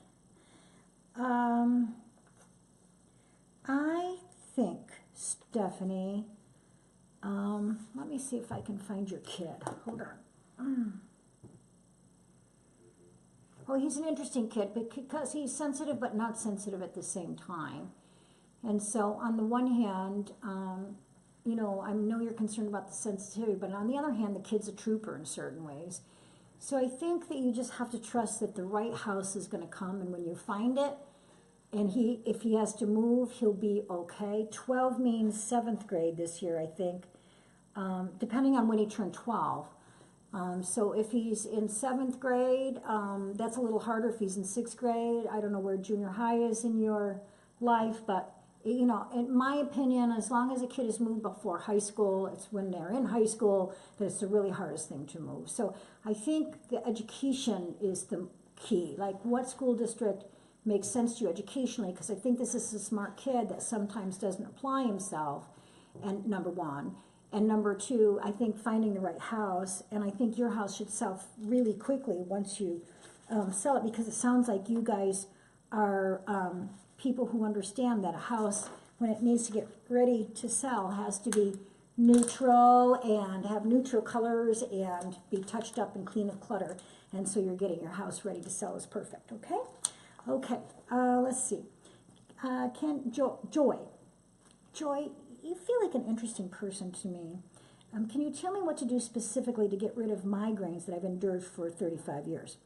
I think, Stephanie, let me see if I can find your kid. Hold on. Well, he's an interesting kid because he's sensitive but not sensitive at the same time. And so on the one hand, I know you're concerned about the sensitivity, but on the other hand, the kid's a trooper in certain ways. So I think that you just have to trust that the right house is going to come, and when you find it, and if he has to move, he'll be okay. 12 means 7th grade this year, I think, depending on when he turned 12. So if he's in 7th grade, that's a little harder. If he's in 6th grade, I don't know where junior high is in your life, but in my opinion, as long as a kid is moved before high school, it's when they're in high school that it's the really hardest thing to move. So I think the education is the key. Like, what school district makes sense to you educationally? Because I think this is a smart kid that sometimes doesn't apply himself, and number one. And number two, I think finding the right house, and I think your house should sell really quickly once you sell it, because it sounds like you guys are people who understand that a house, when it needs to get ready to sell, has to be neutral and have neutral colors and be touched up and clean of clutter. And so you're getting your house ready to sell is perfect, okay? Okay, let's see. Joy, you feel like an interesting person to me. Can you tell me what to do specifically to get rid of migraines that I've endured for 35 years?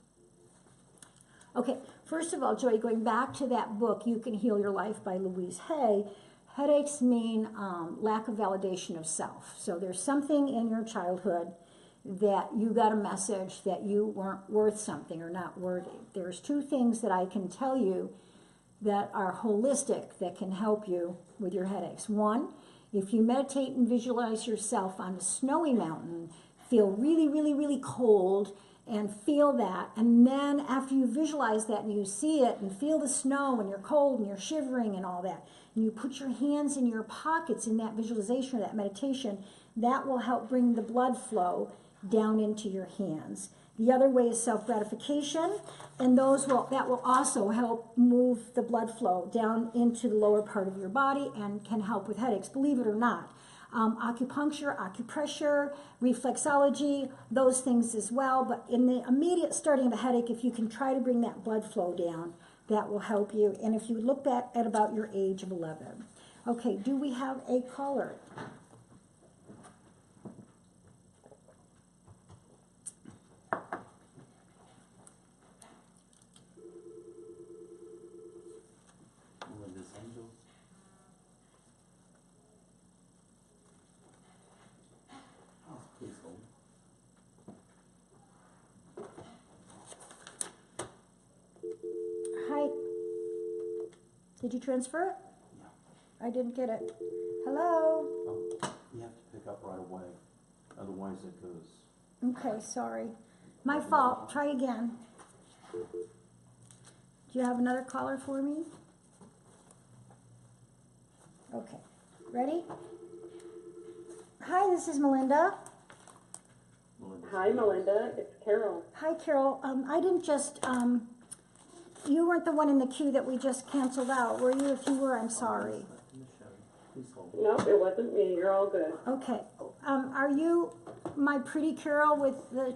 Okay, first of all, Joy, going back to that book, You Can Heal Your Life by Louise Hay, headaches mean lack of validation of self. So there's something in your childhood that you got a message that you weren't worth something or not worthy. There's two things that I can tell you that are holistic that can help you with your headaches. One, if you meditate and visualize yourself on a snowy mountain, feel really, really, really cold, and feel that, and then after you visualize that and you see it and feel the snow and you're cold and you're shivering and all that, and you put your hands in your pockets in that visualization or that meditation, that will help bring the blood flow down into your hands. The other way is self-gratification, and that will also help move the blood flow down into the lower part of your body and can help with headaches, believe it or not. acupuncture, acupressure, reflexology, those things as well. But in the immediate starting of a headache, if you can try to bring that blood flow down, that will help you. And if you look back at about your age of 11. Okay, do we have a caller? Melinda's Angels. Oh, please hold. Hi. Did you transfer it? Yeah. I didn't get it. Hello? Oh, you have to pick up right away. Otherwise it goes. Okay, sorry. My fault. Try again. Do you have another caller for me? Okay. Ready? Hi, this is Melinda. Melinda's Hi, Angels. Melinda. It's Carol. Hi, Carol. I didn't just, you weren't the one in the queue that we just canceled out, were you? If you were, I'm sorry. Please hold. No, it wasn't me. You're all good. Okay. Are you my pretty Carol with the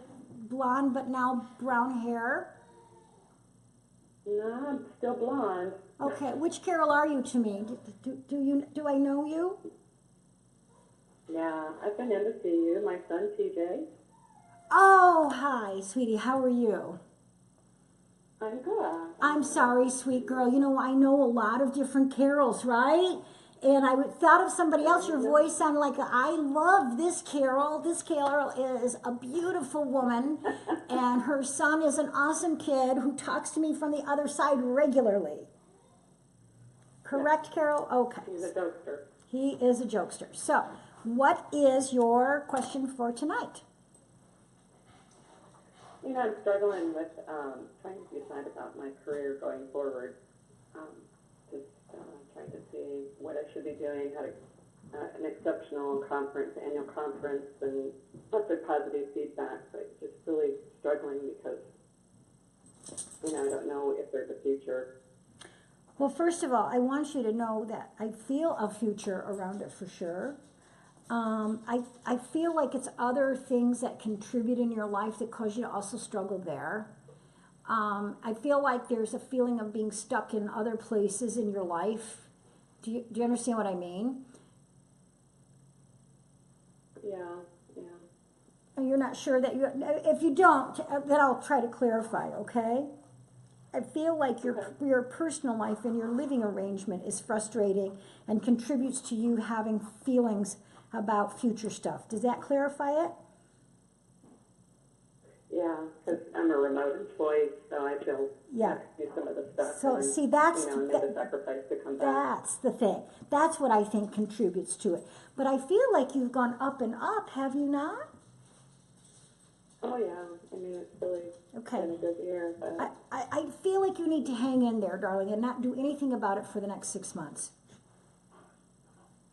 blonde but now brown hair? No, I'm still blonde. Okay. Which Carol are you to me? Do I know you? Yeah, I've been in to see you. My son, TJ. Oh, hi, sweetie. How are you? I'm good. I'm sorry, sweet girl. You know, I know a lot of different Carols, right? And I thought of somebody else. Your voice sounded like, I love this Carol. This Carol is a beautiful woman. And her son is an awesome kid who talks to me from the other side regularly. Correct, Carol? Okay. He's a jokester. He is a jokester. So, what is your question for tonight? You know, I'm struggling with trying to decide about my career going forward. Just trying to see what I should be doing. Had an exceptional annual conference, and lots of positive feedback, but just really struggling because, you know, I don't know if there's a future. Well, first of all, I want you to know that I feel a future around it for sure. I feel like it's other things that contribute in your life that cause you to also struggle there. I feel like there's a feeling of being stuck in other places in your life. Do you understand what I mean? Yeah. And you're not sure that if you don't, then I'll try to clarify, okay? I feel like your personal life and your living arrangement is frustrating and contributes to you having feelings about future stuff. Does that clarify it? Yeah, because I'm a remote employee, so I feel Yeah. I have to do some of the stuff. So, and, see, that's I made the sacrifice to come back. That's the thing. That's what I think contributes to it. But I feel like you've gone up and up, have you not? Oh yeah, I mean it's really Okay. been a good year. But I feel like you need to hang in there, darling, and not do anything about it for the next 6 months.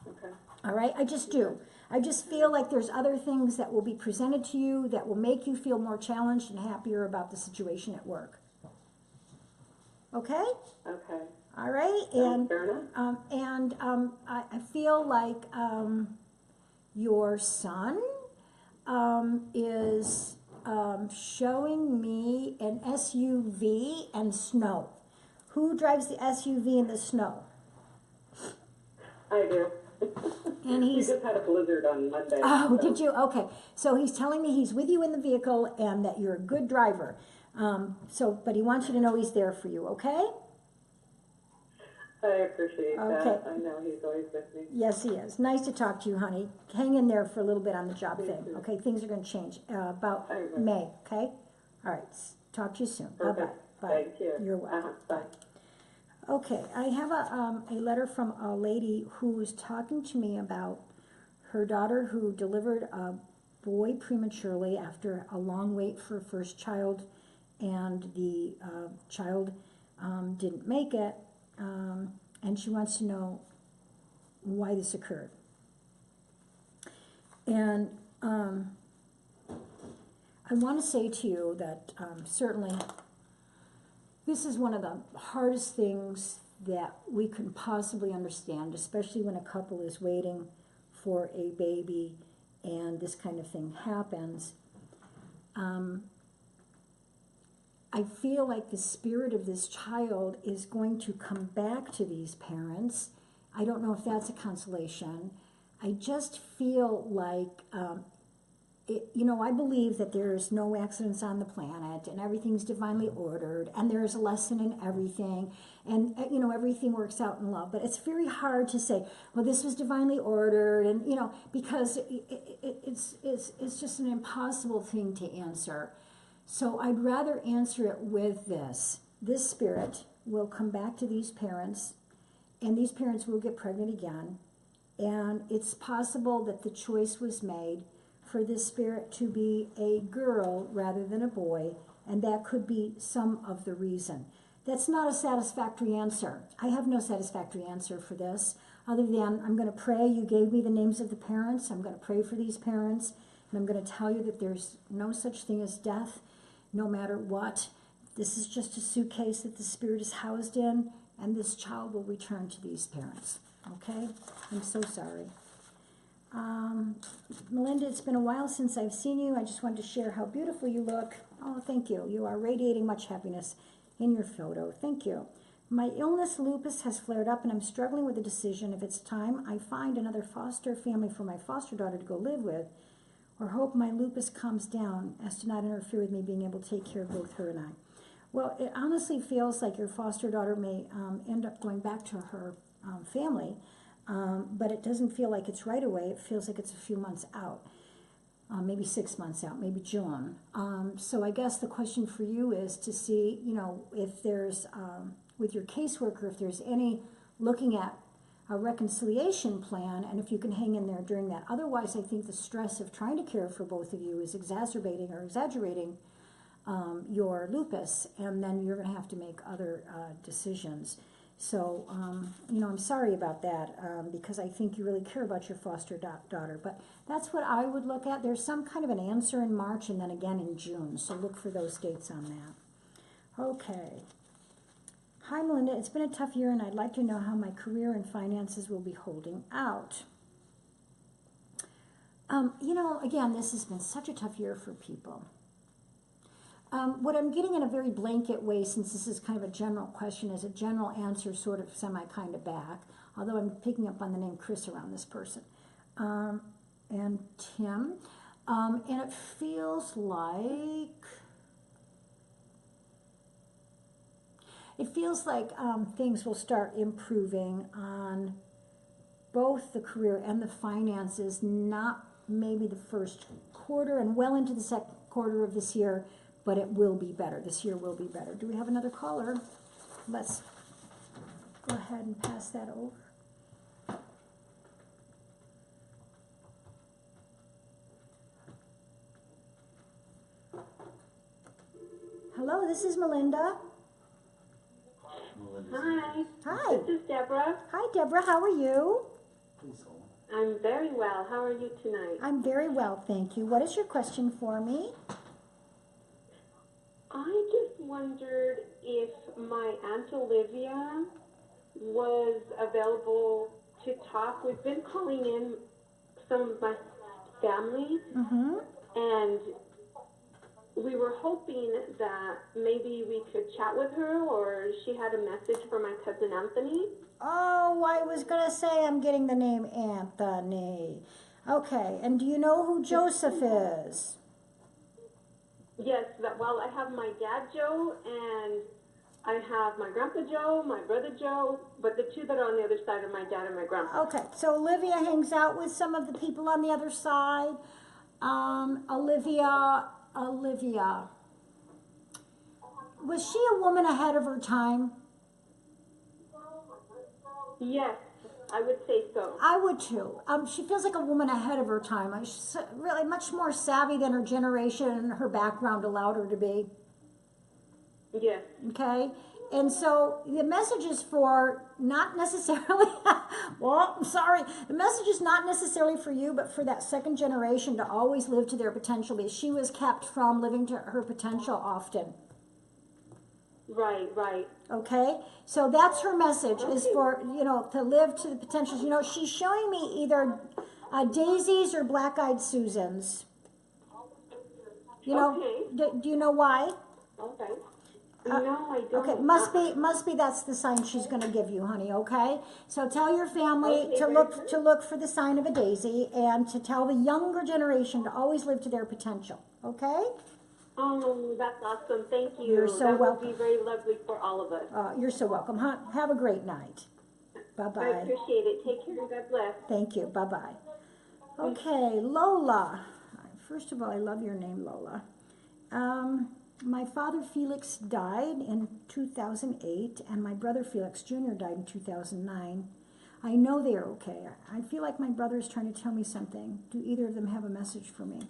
okay. All right? I just do. I just feel like there's other things that will be presented to you that will make you feel more challenged and happier about the situation at work. Okay? Okay. All right? Fair enough. I feel like your son is showing me an SUV and snow. Who drives the SUV in the snow? I do. And He he's... just had a blizzard on Monday. Oh, so- did you? Okay. So he's telling me he's with you in the vehicle and that you're a good driver. But he wants you to know he's there for you, okay? I appreciate Okay. that. I know he's always with me. Yes, he is. Nice to talk to you, honey. Hang in there for a little bit on the job Me thing. too. Okay, things are going to change about I will. May, okay? All right. Talk to you soon. Bye-bye. Perfect. Bye. Thank you. You're welcome. Bye. Okay, I have a letter from a lady who was talking to me about her daughter who delivered a boy prematurely after a long wait for her first child, and the child didn't make it, and she wants to know why this occurred. And I want to say to you that certainly this is one of the hardest things that we can possibly understand, especially when a couple is waiting for a baby and this kind of thing happens, I feel like the spirit of this child is going to come back to these parents. I don't know if that's a consolation. I just feel like, I believe that there's no accidents on the planet and everything's divinely ordered and there's a lesson in everything and, everything works out in love. But it's very hard to say, well, this was divinely ordered and, because it's just an impossible thing to answer. So I'd rather answer it with this. This spirit will come back to these parents and these parents will get pregnant again. And it's possible that the choice was made for this spirit to be a girl rather than a boy, and that could be some of the reason. That's not a satisfactory answer. I have no satisfactory answer for this, other than I'm going to pray. You gave me the names of the parents. I'm going to pray for these parents, and I'm going to tell you that there's no such thing as death, no matter what. This is just a suitcase that the spirit is housed in, and this child will return to these parents. Okay? I'm so sorry. Melinda, it's been a while since I've seen you. I just wanted to share how beautiful you look. Oh, thank you. You are radiating much happiness in your photo. Thank you. My illness, lupus, has flared up, and I'm struggling with the decision if it's time I find another foster family for my foster daughter to go live with, or hope my lupus calms down as to not interfere with me being able to take care of both her and I. Well, it honestly feels like your foster daughter may end up going back to her family, but it doesn't feel like it's right away. It feels like it's a few months out, maybe 6 months out, maybe June. So I guess the question for you is to see, if there's, with your caseworker, if there's any looking at a reconciliation plan, and if you can hang in there during that. Otherwise, I think the stress of trying to care for both of you is exacerbating or exaggerating your lupus, and then you're going to have to make other decisions. So, I'm sorry about that, because I think you really care about your foster daughter. But that's what I would look at. There's some kind of an answer in March and then again in June. So look for those dates on that. Okay. Hi, Melinda. It's been a tough year, and I'd like to know how my career and finances will be holding out. Again, this has been such a tough year for people. What I'm getting in a very blanket way, since this is kind of a general question, is a general answer sort of kind of back, although I'm picking up on the name Chris around this person, and Tim, and it feels like things will start improving on both the career and the finances, not maybe the first quarter and well into the second quarter of this year, but it will be better. This year will be better. Do we have another caller? Let's go ahead and pass that over. Hello, this is Melinda. Hi. Hi. This is Deborah. Hi, Deborah. How are you? I'm very well. How are you tonight? I'm very well, thank you. What is your question for me? I just wondered if my Aunt Olivia was available to talk. We've been calling in some of my family, and we were hoping that maybe we could chat with her, or she had a message for my cousin Anthony. Oh, I was going to say I'm getting the name Anthony. Okay, and do you know who Joseph is? Yes, I have my dad Joe, and I have my grandpa Joe, my brother Joe, but the two that are on the other side are my dad and my grandpa. Okay, so Olivia hangs out with some of the people on the other side. Olivia, was she a woman ahead of her time? Yes, I would say so. I would too. She feels like a woman ahead of her time. She's really much more savvy than her generation and her background allowed her to be. Yes. Okay? And so the message is for not necessarily, well, I'm sorry, the message is not necessarily for you, but for that second generation to always live to their potential, because she was kept from living to her potential often. Right. Okay? So that's her message, is for, to live to the potentials. She's showing me either Daisies or black-eyed Susans. You know, Okay. do you know why? Okay. No, I don't. Okay, must be that's the sign she's going to give you, honey. Okay, so tell your family Okay, to very look good. for the sign of a daisy, and to tell the younger generation to always live to their potential. Okay? Oh, that's awesome. Thank you. You're so that welcome. will be very lovely for all of us. You're so welcome. Have a great night. Bye I bye. appreciate it. Take care and God bless. Thank you. Bye bye. Okay, Lola. First of all, I love your name, Lola. My father Felix died in 2008, and my brother Felix Jr. died in 2009. I know they are okay. I feel like my brother is trying to tell me something. Do either of them have a message for me?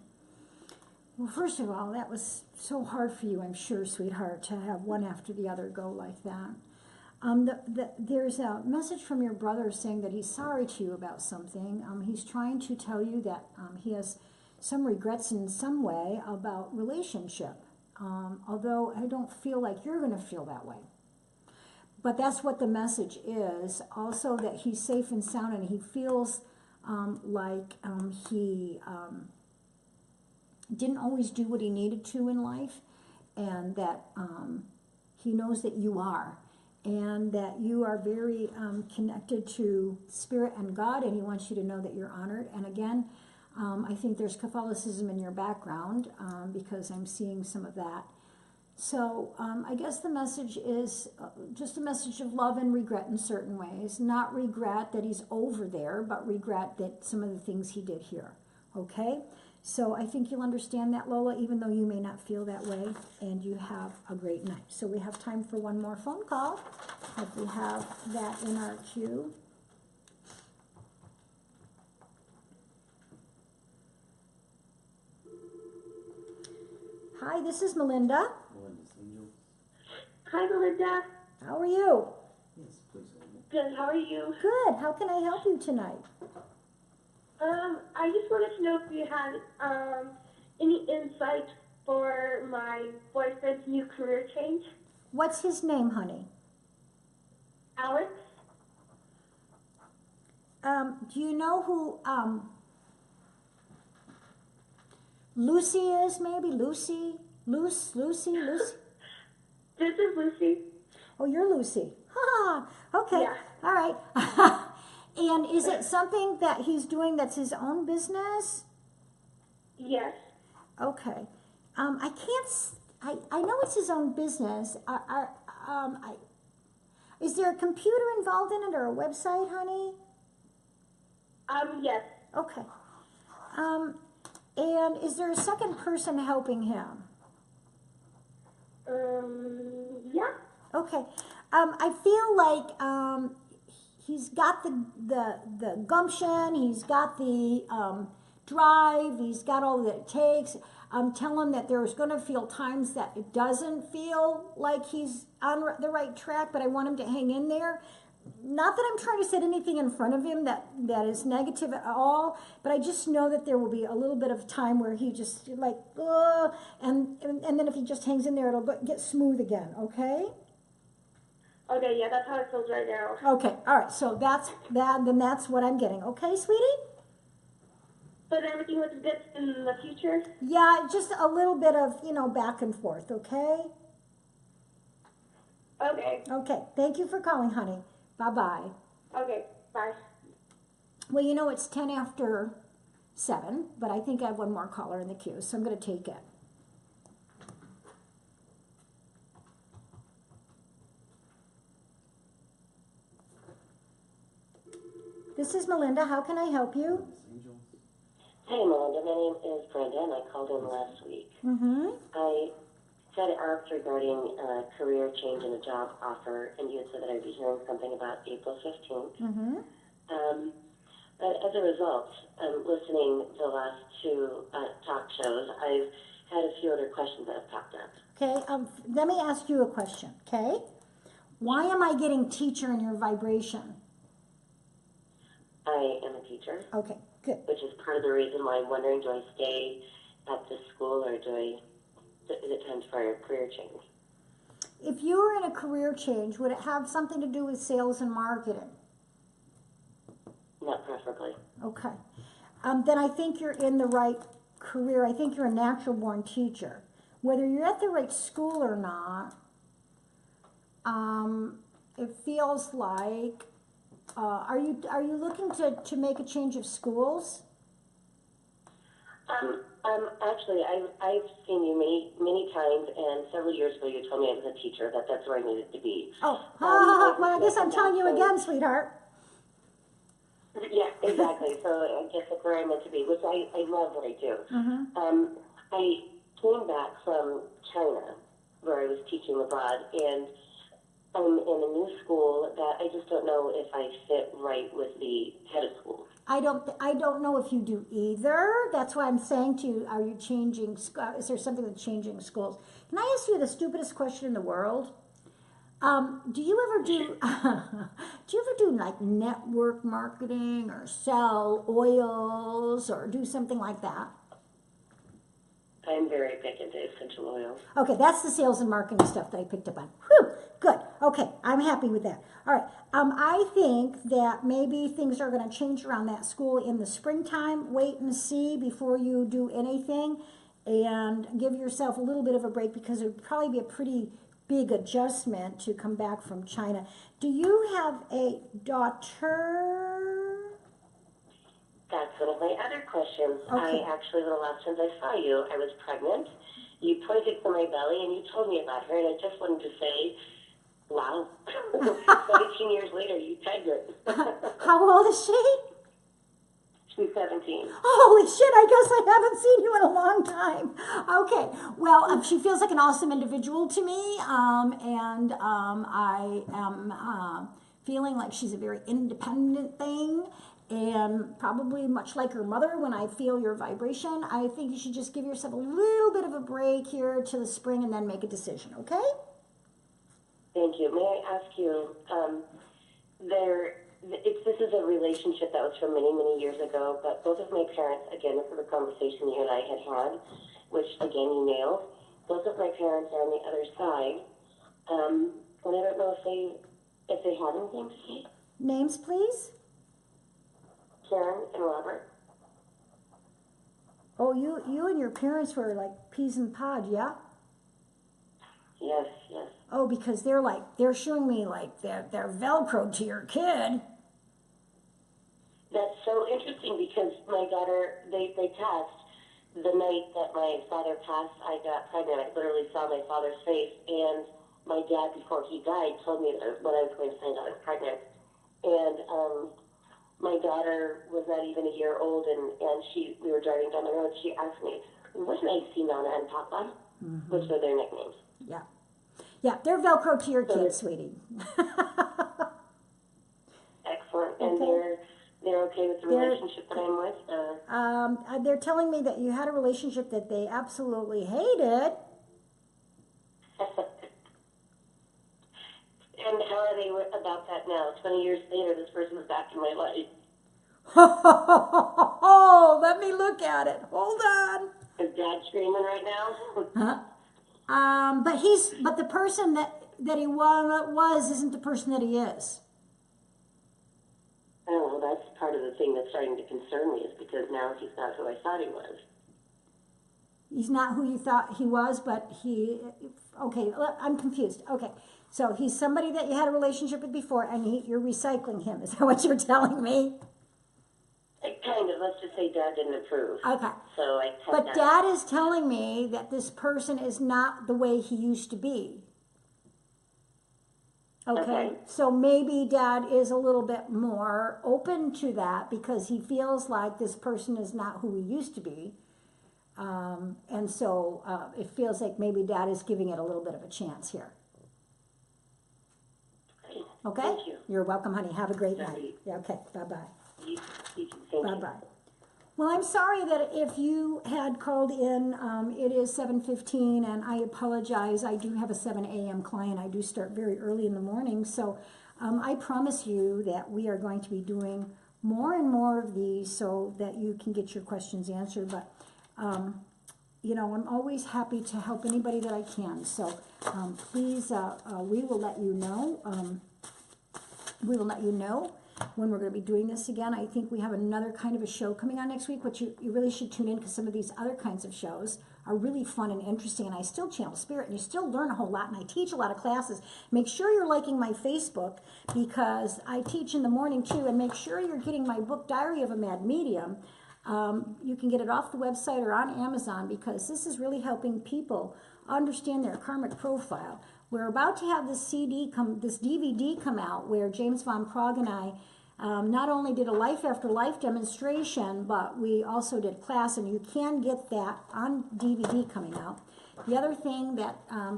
Well, first of all, that was so hard for you, I'm sure, sweetheart, to have one after the other go like that. There's a message from your brother saying that he's sorry to you about something. He's trying to tell you that he has some regrets in some way about relationship. Although I don't feel like you're going to feel that way. But that's what the message is. Also that he's safe and sound, and he feels like he didn't always do what he needed to in life, and that he knows that you are, and that you are very connected to Spirit and God, and he wants you to know that you're honored. And again, I think there's Catholicism in your background, because I'm seeing some of that. So I guess the message is just a message of love and regret in certain ways. Not regret that he's over there, but regret that some of the things he did here. Okay? So I think you'll understand that, Lola, even though you may not feel that way, and you have a great night. So we have time for one more phone call, if we have that in our queue. Hi, this is Melinda. Melinda's Angel. Hi, Melinda. How are you? Yes, please hold me. Good. How are you? Good. How can I help you tonight? I just wanted to know if you had any insight for my boyfriend's new career change. What's his name, honey? Alex. Do you know who Lucy is, maybe? Lucy? Lucy? This is Lucy. Oh, you're Lucy. Ha! Okay. Yeah. All right. And is it something that he's doing that's his own business? Yes. Okay. I know it's his own business. Is there a computer involved in it or a website, honey? Yes. Okay. And is there a second person helping him? Yeah. Okay. I feel like he's got the gumption, he's got the drive, he's got all that it takes. Tell him that there's going to feel times that it doesn't feel like he's on the right track, but I want him to hang in there. Not that I'm trying to set anything in front of him that is negative at all, but I just know that there will be a little bit of time where he just like, and then if he just hangs in there, it'll get smooth again, okay? Okay, yeah, that's how it feels right now. Okay, all right, so that's what I'm getting, okay, sweetie? But everything looks good in the future? Yeah, just a little bit of, back and forth, okay? Okay. Okay, thank you for calling, honey. Bye-bye. Okay, bye. Well, it's 10 after 7, but I think I have one more caller in the queue, so I'm going to take it. This is Melinda. How can I help you? Melinda's Angel. Hey, Melinda. My name is Brenda, and I called in last week. Mm-hmm. I had asked regarding a career change and a job offer, and you had said that I'd be hearing something about April 15th. Mm-hmm. But as a result, listening to the last two talk shows, I've had a few other questions that have popped up. Okay, let me ask you a question, okay? Why am I getting teacher in your vibration? I am a teacher, Okay, good. which is part of the reason why I'm wondering, do I stay at this school or is it time for a career change? If you were in a career change, would it have something to do with sales and marketing? Not preferably. Okay. then I think you're in the right career. I think you're a natural born teacher. Whether you're at the right school or not, it feels like, are you looking to make a change of schools? Actually, I've seen you many times, and several years ago you told me I was a teacher, that's where I needed to be. Oh, I've well, I guess I'm telling you reflected back, again, sweetheart. Yeah, exactly. So I guess that's where I'm meant to be, which I love what I do. I came back from China, where I was teaching abroad, and I'm in a new school that I just don't know if I fit right with the head of school. I don't know if you do either. That's why I'm saying to you, are you changing, is there something that's changing schools? Can I ask you the stupidest question in the world? Do you ever do like network marketing or sell oils or do something like that? I'm very big into essential oils. Okay, that's the sales and marketing stuff that I picked up on. Whew, good. Okay, I'm happy with that. All right, I think that maybe things are going to change around that school in the springtime. Wait and see before you do anything, and give yourself a little bit of a break because it would probably be a pretty big adjustment to come back from China. Do you have a daughter? That's one of my other questions. Okay. I actually, the last time I saw you, I was pregnant. You pointed to my belly and you told me about her, and I just wanted to say, wow, 17 years later, you pegged her. How old is she? She's 17. Holy shit, I guess I haven't seen you in a long time. Okay, well, she feels like an awesome individual to me, and I am feeling like she's a very independent thing, and probably much like her mother, when I feel your vibration, I think you should just give yourself a little bit of a break here to the spring and then make a decision, okay? Thank you. May I ask you, this is a relationship that was from many, many years ago, but both of my parents, again, this is a conversation you and I had, which, again, you nailed. Both of my parents are on the other side, and I don't know if they have anything to say. Names, please? Karen and Robert. Oh, you and your parents were like peas and pod, yeah? Yes, yes. Oh, because they're showing me like they're Velcro to your kid. That's so interesting because my daughter, they test. The night that my father passed, I got pregnant. I literally saw my father's face, and my dad, before he died, told me that when I was going to find out I was pregnant. And my daughter was not even a year old, and we were driving down the road. She asked me, "What did I see Nana and Papa?" Which were their nicknames. Yeah. Yeah, they're Velcro to your kid, sweetie. Excellent. And they're okay with the relationship that I'm with? They're telling me that you had a relationship that they absolutely hated. And how are they about that now? 20 years later, this person is back in my life. Oh, let me look at it. Hold on. Is Dad screaming right now? But the person that he was isn't the person that he is. Oh, well, that's part of the thing that's starting to concern me, is because now he's not who I thought he was. He's not who you thought he was, but okay, I'm confused. Okay, so he's somebody that you had a relationship with before, and you're recycling him. Is that what you're telling me? Kind of. Let's just say Dad didn't approve. Okay. So I But Dad is telling me that this person is not the way he used to be. Okay. So maybe Dad is a little bit more open to that because he feels like this person is not who he used to be. And so it feels like maybe Dad is giving it a little bit of a chance here. Okay? Thank you. You're welcome, honey. Have a great night. Yeah, okay. Bye-bye. Thank Bye-bye. Well, I'm sorry that if you had called in, it is 7:15, and I apologize. I do have a 7 a.m. client. I do start very early in the morning, so I promise you that we are going to be doing more and more of these so that you can get your questions answered. But, you know, I'm always happy to help anybody that I can. So please, we will let you know. We will let you know. when we're going to be doing this again. I think we have another kind of a show coming on next week, which you really should tune in, because some of these other kinds of shows are really fun and interesting, and I still channel spirit, and you still learn a whole lot, and I teach a lot of classes. Make sure you're liking my Facebook, because I teach in the morning too, and make sure you're getting my book, Diary of a Mad Medium. You can get it off the website or on Amazon, because this is really helping people understand their karmic profile. We're about to have this DVD come out, where James Von Prague and I not only did a life after life demonstration, but we also did class, and you can get that on DVD coming out. The other thing that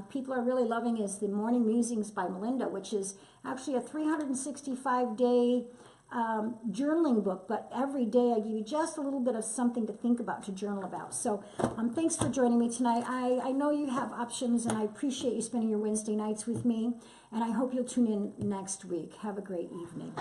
people are really loving is the Morning Musings by Melinda, which is actually a 365-day journaling book, but every day I give you just a little bit of something to think about, to journal about. So thanks for joining me tonight. I know you have options, and I appreciate you spending your Wednesday nights with me, and I hope you'll tune in next week. Have a great evening.